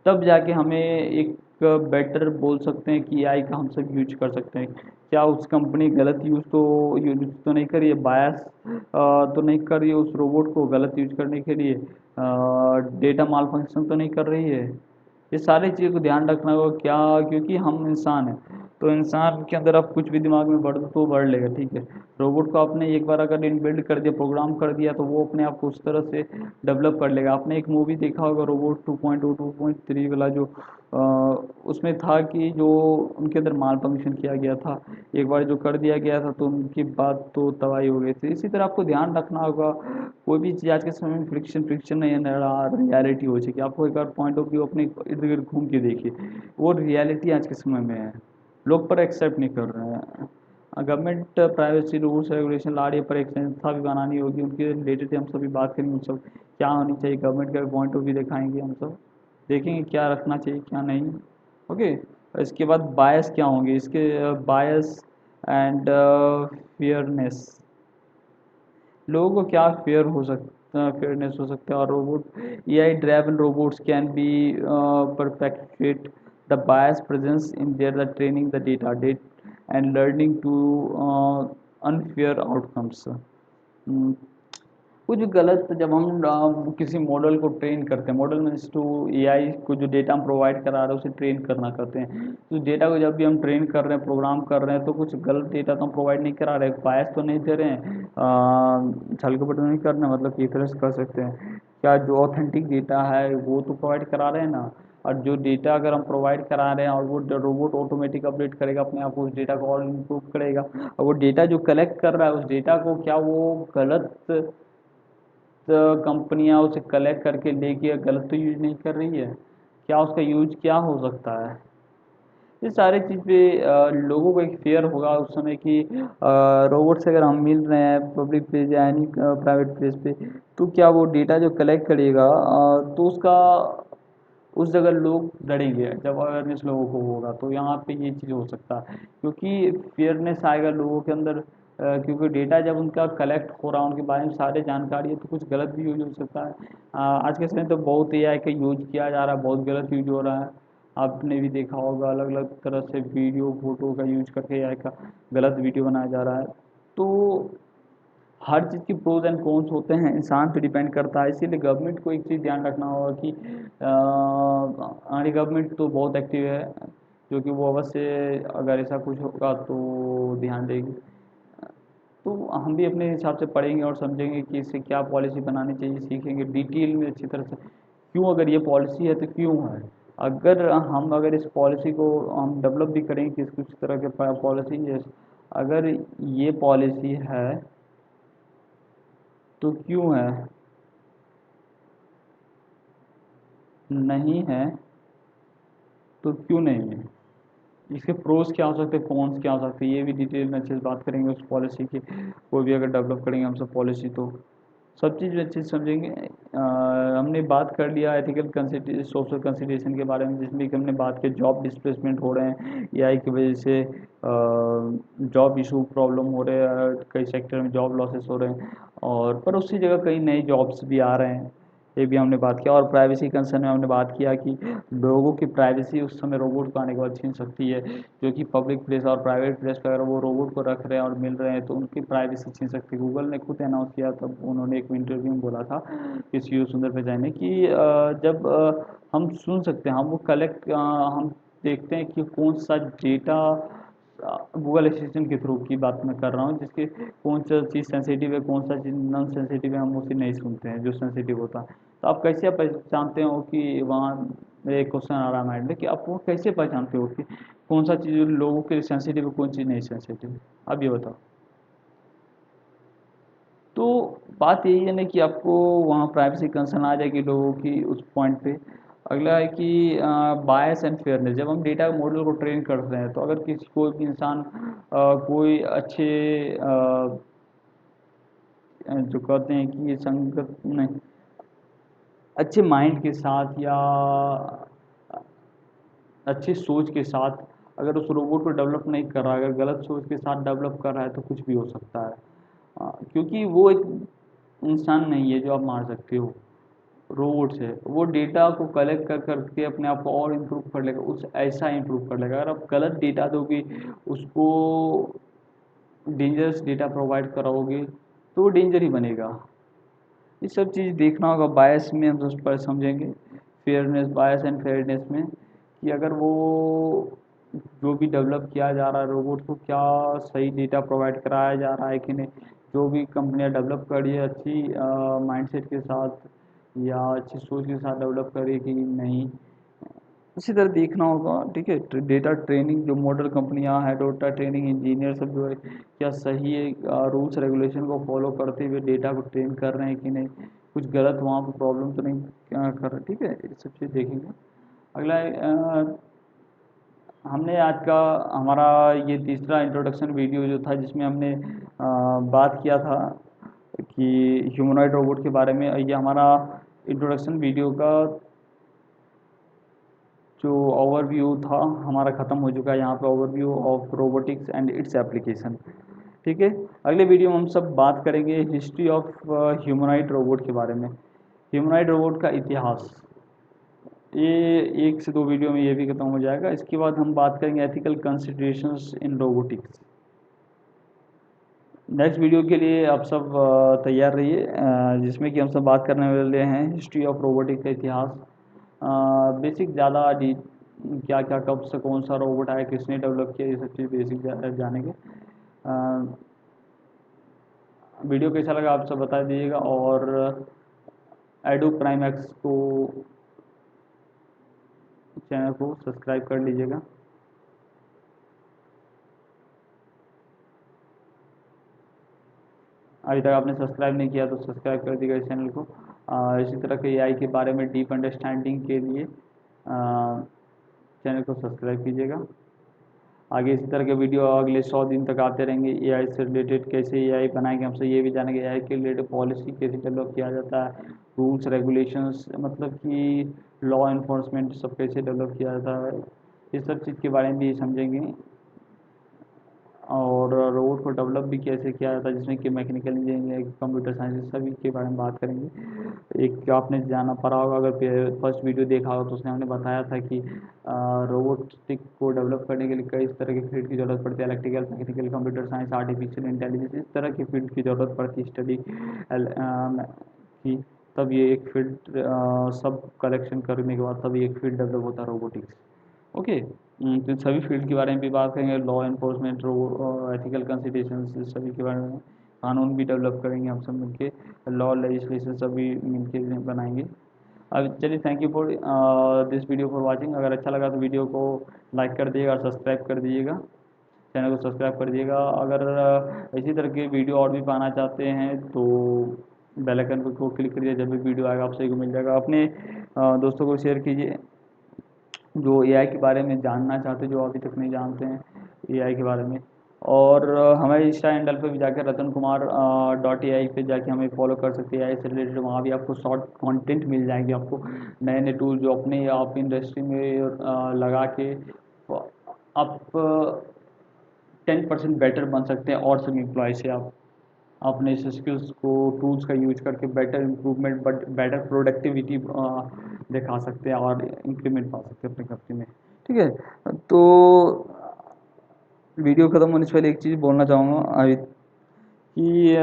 S1: तब जाके हमें एक बेटर बोल सकते हैं कि एआई का हम सब यूज कर सकते हैं। क्या उस कंपनी गलत यूज तो नहीं करी है, बायस तो नहीं कर रही है उस रोबोट को गलत यूज करने के लिए, डेटा माल फंक्शन तो नहीं कर रही है। ये सारी चीज़ों को ध्यान रखना होगा, क्या, क्योंकि हम इंसान हैं, तो इंसान के अंदर आप कुछ भी दिमाग में बढ़ दो तो वो बढ़ लेगा, ठीक है। रोबोट को आपने एक बार अगर इनबिल्ड कर दिया, प्रोग्राम कर दिया, तो वो अपने आप को उस तरह से डेवलप कर लेगा। आपने एक मूवी देखा होगा रोबोट 2.2 2.3 वाला, जो उसमें था कि जो उनके अंदर माल फंक्शन किया गया था, एक बार जो कर दिया गया था, तो उनकी बात तो तबाही हो गई थी। इसी तरह आपको ध्यान रखना होगा, कोई भी चीज़ आज के समय में फ्रिक्शन नहीं है, रियलिटी हो चाहिए। आपको एक बार पॉइंट ऑफ व्यू अपने इर्द गिर्द घूम के देखिए, वो रियलिटी आज के समय में है, लोग पर एक्सेप्ट नहीं कर रहे हैं। गवर्नमेंट प्राइवेसी रूल्स रेगुलेशन ला रही है, पर एक संस्था भी बनानी होगी, उनके रिलेटेड हम सभी बात करेंगे, उन सब क्या होनी चाहिए, गवर्नमेंट का पॉइंट ऑफ व्यू दिखाएंगे, हम सब देखेंगे क्या रखना चाहिए क्या नहीं। ओके। इसके बाद बायस क्या होंगे, इसके बायस एंड फेयरनेस, लोगों को क्या फेयरनेस हो सकता है, और robot AI driven robots can be perpetuate the bias presence in their the training the data date and learning to unfair outcomes. कुछ गलत, जब हम किसी मॉडल को ट्रेन करते हैं, मॉडल मीन्स टू एआई को जो डेटा हम प्रोवाइड करा रहे हैं उसे ट्रेन करना करते हैं, तो डेटा को जब भी हम ट्रेन कर रहे हैं, प्रोग्राम कर रहे हैं, तो कुछ गलत डेटा तो हम प्रोवाइड नहीं करा रहे, बायस तो नहीं दे रहे हैं, छल कपट तो नहीं करना, मतलब कि एक तरह से कर सकते हैं, क्या जो ऑथेंटिक डेटा है वो तो प्रोवाइड करा रहे हैं ना। और जो डेटा अगर हम प्रोवाइड करा रहे हैं और वो रोबोट ऑटोमेटिक अपडेट करेगा अपने आप को, उस डेटा को और इम्प्रूव करेगा, और वो डेटा जो कलेक्ट कर रहा है उस डेटा को क्या वो गलत कंपनियां उसे कलेक्ट करके लेके गलत तो यूज नहीं कर रही है, क्या उसका यूज क्या हो सकता है। ये सारी चीज़ पे लोगों को एक फेयर होगा उस समय कि रोबोट से अगर हम मिल रहे हैं पब्लिक प्लेस या एनी प्राइवेट प्लेस पे, तो क्या वो डेटा जो कलेक्ट करेगा तो उसका उस जगह लोग डरेंगे, जब अवेयरनेस लोगों को होगा तो यहाँ पे ये चीज़ हो सकता है, क्योंकि फेयरनेस आएगा लोगों के अंदर, क्योंकि डेटा जब उनका कलेक्ट हो रहा है उनके बारे में सारे जानकारी है, तो कुछ गलत भी यूज हो सकता है। आज के समय तो बहुत एआई का यूज किया जा रहा है, बहुत गलत यूज हो रहा है, आपने भी देखा होगा अलग अलग तरह से वीडियो फोटो का यूज करके एआई का गलत वीडियो बनाया जा रहा है। तो हर चीज़ की प्रोज एंड कॉन्स होते हैं, इंसान पे डिपेंड करता है, इसीलिए गवर्नमेंट को एक चीज़ ध्यान रखना होगा कि हमारी गवर्नमेंट तो बहुत एक्टिव है, जो कि वो अवश्य अगर ऐसा कुछ होगा तो ध्यान देगी। तो हम भी अपने हिसाब से पढ़ेंगे और समझेंगे कि इससे क्या पॉलिसी बनानी चाहिए, सीखेंगे डिटेल में अच्छी तरह से, क्यों अगर ये पॉलिसी है तो क्यों है, अगर इस पॉलिसी को हम डेवलप भी करेंगे कि कुछ तरह के पॉलिसी है अगर ये पॉलिसी है तो क्यों है, नहीं है तो क्यों नहीं है, इसके प्रोज क्या हो सकते हैं, कॉन्स क्या हो सकते हैं, ये भी डिटेल में अच्छे से बात करेंगे उस पॉलिसी की। कोई भी अगर डेवलप करेंगे हम सब पॉलिसी तो सब चीज़ अच्छे से समझेंगे। हमने बात कर लिया एथिकल कंसिडर सोशल कंसिडरेशन के बारे में, जिसमें कि हमने बात की जॉब डिस्प्लेसमेंट हो रहे हैं एआई की वजह से, जॉब इशू प्रॉब्लम हो रहे हैं, कई सेक्टर में जॉब लॉसेस हो रहे हैं, और पर उसी जगह कई नए जॉब्स भी आ रहे हैं, ये भी हमने बात किया। और प्राइवेसी कंसर्न में हमने बात किया कि लोगों की प्राइवेसी उस समय रोबोट को आने के बाद छीन सकती है, जो कि पब्लिक प्लेस और प्राइवेट प्लेस पर अगर वो रोबोट को रख रहे हैं और मिल रहे हैं तो उनकी प्राइवेसी छीन सकती है। गूगल ने खुद अनाउंस किया, तब उन्होंने एक इंटरव्यू में बोला था कि सीईओ सुंदर पिचाई ने कि जब हम सुन सकते हैं, हम वो कलेक्ट हम देखते हैं कि कौन सा डेटा, गूगल असिस्टेंट के थ्रू की बात मैं कर रहा हूँ, जिसके कौन सा चीज़ सेंसिटिव है, कौन सा चीज़ नॉन सेंसिटिव है, हम उसे नहीं सुनते हैं जो सेंसिटिव होता है। तो आप कैसे पहचानते हो कि वहाँ, मेरा एक क्वेश्चन आ रहा है माइंड में कि आप वो कैसे पहचानते हो कि कौन सा चीज़ लोगों के लिए सेंसिटिव है, कौन चीज़ नहीं सेंसिटिव है, आप ये बताओ। तो बात यही है ना कि आपको वहाँ प्राइवेसी कंसर्न आ जाएगी लोगों की उस पॉइंट पे। अगला है कि बायस एंड फेयरनेस, जब हम डेटा मॉडल को ट्रेन करते हैं तो अगर किसी कोई भी इंसान कोई अच्छे जो कहते हैं कि संगत नहीं, अच्छे माइंड के साथ या अच्छी सोच के साथ अगर उस रोबोट को डेवलप नहीं कर रहा है, अगर गलत सोच के साथ डेवलप कर रहा है तो कुछ भी हो सकता है। क्योंकि वो एक इंसान नहीं है जो आप मार सकते हो, रोबोट है, वो डेटा को कलेक्ट कर करके अपने आप को और इम्प्रूव कर लेगा, उस ऐसा इम्प्रूव कर लेगा। अगर आप गलत डेटा दोगे उसको, डेंजरस डेटा प्रोवाइड कराओगे तो वो डेंजर ही बनेगा। ये सब चीज़ देखना होगा, बायस में हम उस पर समझेंगे, फेयरनेस, बायस एंड फेयरनेस में, कि अगर वो जो भी डेवलप किया जा रहा है रोबोट को, क्या सही डेटा प्रोवाइड कराया जा रहा है कि नहीं, जो भी कंपनियां डेवलप कर रही है अच्छी माइंडसेट के साथ या अच्छी सोच के साथ डेवलप कर रही है कि नहीं, इसी तरह देखना होगा। ठीक है, डेटा ट्रेनिंग जो मॉडल कंपनियां हैं, डेटा ट्रेनिंग इंजीनियर सब जो है, क्या सही है रूल्स रेगुलेशन को फॉलो करते हुए डेटा को ट्रेन कर रहे हैं कि नहीं, कुछ गलत वहाँ पर प्रॉब्लम तो नहीं कर रहे। ठीक है, ये सब चीज़ देखेंगे। अगला हमने आज का हमारा ये तीसरा इंट्रोडक्शन वीडियो जो था, जिसमें हमने बात किया था कि ह्यूमनॉइड रोबोट के बारे में, ये हमारा इंट्रोडक्शन वीडियो का जो ओवरव्यू था हमारा ख़त्म हो चुका है। यहाँ पे overview of robotics and its application. ठीक है, अगले वीडियो में हम सब बात करेंगे हिस्ट्री ऑफ ह्यूमनॉइड रोबोट के बारे में, ह्यूमनॉइड रोबोट का इतिहास। ये 1 से 2 वीडियो में ये भी खत्म हो जाएगा। इसके बाद हम बात करेंगे एथिकल कंसिडरेशंस इन रोबोटिक्स। नेक्स्ट वीडियो के लिए आप सब तैयार रहिए, जिसमें कि हम सब बात करने वाले हैं हिस्ट्री ऑफ रोबोटिक्स का इतिहास, बेसिक ज़्यादा डी क्या क्या कब से कौन सा रोबोट आया, किसने डेवलप किया, ये सब चीज़ बेसिक जानेंगे। वीडियो कैसा लगा आप सब बता दीजिएगा, और एडोब प्राइम एक्स को चैनल को सब्सक्राइब कर लीजिएगा। अभी तक आपने सब्सक्राइब नहीं किया तो सब्सक्राइब कर दीजिएगा इस चैनल को। इसी तरह के एआई के बारे में डीप अंडरस्टैंडिंग के लिए चैनल को सब्सक्राइब कीजिएगा। आगे इसी तरह के वीडियो अगले 100 दिन तक आते रहेंगे। एआई से रिलेटेड कैसे एआई बनाएंगे, हमसे ये भी जानेंगे एआई के रिलेटेड पॉलिसी कैसे डेवलप किया जाता है, रूल्स रेगुलेशंस, मतलब कि लॉ इन्फोर्समेंट सब कैसे डेवलप किया जाता है, इस सब चीज़ के बारे में भी समझेंगे। और रोबोट को डेवलप भी कैसे किया जाता है, जिसमें कि मैकेनिकल इंजीनियरिंग, कंप्यूटर साइंस, सभी के बारे में बात करेंगे। एक आपने जाना पड़ा होगा, अगर फर्स्ट वीडियो देखा हो तो उसमें हमने बताया था कि रोबोटिक को डेवलप करने के लिए कई तरह के फील्ड की ज़रूरत पड़ती है, electrical, mechanical, computer science, artificial intelligence, इस तरह की फील्ड की ज़रूरत पड़ती है स्टडी की। तब ये एक फील्ड सब कलेक्शन करने के बाद तब एक फील्ड डेवलप होता है रोबोटिक्स। ओके, तो सभी फील्ड के बारे में भी बात करेंगे, लॉ इन्फोर्समेंट, एथिकल कंसिडरेशन, सभी के बारे में कानून भी डेवलप करेंगे हम सब मिलके, लॉ लेजिस्लेशन सभी मिलके बनाएंगे। अब चलिए, thank you for this video for watching. अगर अच्छा लगा तो वीडियो को लाइक कर दीजिएगा और सब्सक्राइब कर दीजिएगा। चैनल को सब्सक्राइब कर दीजिएगा। अगर इसी तरह के वीडियो और भी पाना चाहते हैं तो बेल आइकन को क्लिक करिए, जब भी वीडियो आएगा आप सभी को मिल जाएगा। अपने दोस्तों को शेयर कीजिए जो एआई के बारे में जानना चाहते हैं, जो अभी तक नहीं जानते हैं एआई के बारे में। और हमारे इंस्टा हैंडल पे भी जाकर रतन कुमार .ai पे जाके हमें फॉलो कर सकते हैं। एआई से रिलेटेड वहाँ भी आपको शॉर्ट कंटेंट मिल जाएंगे, आपको नए नए टूल जो अपने आप इंडस्ट्री में लगा के आप 10% बेटर बन सकते हैं और सभी एम्प्लॉय से। आप अपने इस स्किल्स को टूल्स का यूज करके better improvement but better productivity दिखा सकते हैं और इंक्रीमेंट पा सकते हैं अपने कंपनी में। ठीक है, तो वीडियो ख़त्म होने से पहले एक चीज़ बोलना चाहूँगा अभी कि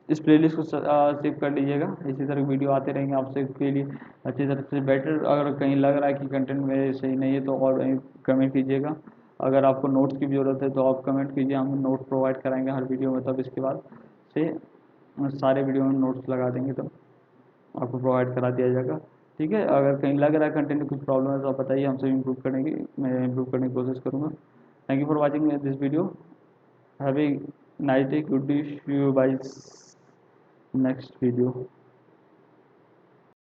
S1: इस प्लेलिस्ट को सेव कर लीजिएगा। इसी तरह वीडियो आते रहेंगे आपसे के लिए अच्छी तरह से बेटर। अगर कहीं लग रहा है कि कंटेंट मेरे सही नहीं है तो और कमेंट कीजिएगा। अगर आपको नोट्स की भी ज़रूरत है तो आप कमेंट कीजिए, हम नोट प्रोवाइड कराएंगे हर वीडियो में। तब इसके बाद से सारे वीडियो में नोट्स लगा देंगे, तब आपको प्रोवाइड करा दिया जाएगा। ठीक है, अगर कहीं लग रहा है कंटेंट में कुछ प्रॉब्लम है तो आप बताइए, हमसे इम्प्रूव करेंगे, मैं इम्प्रूव करने की कोशिश करूँगा। Thank you for watching this video. Have a nice day, good day, see you bye next video.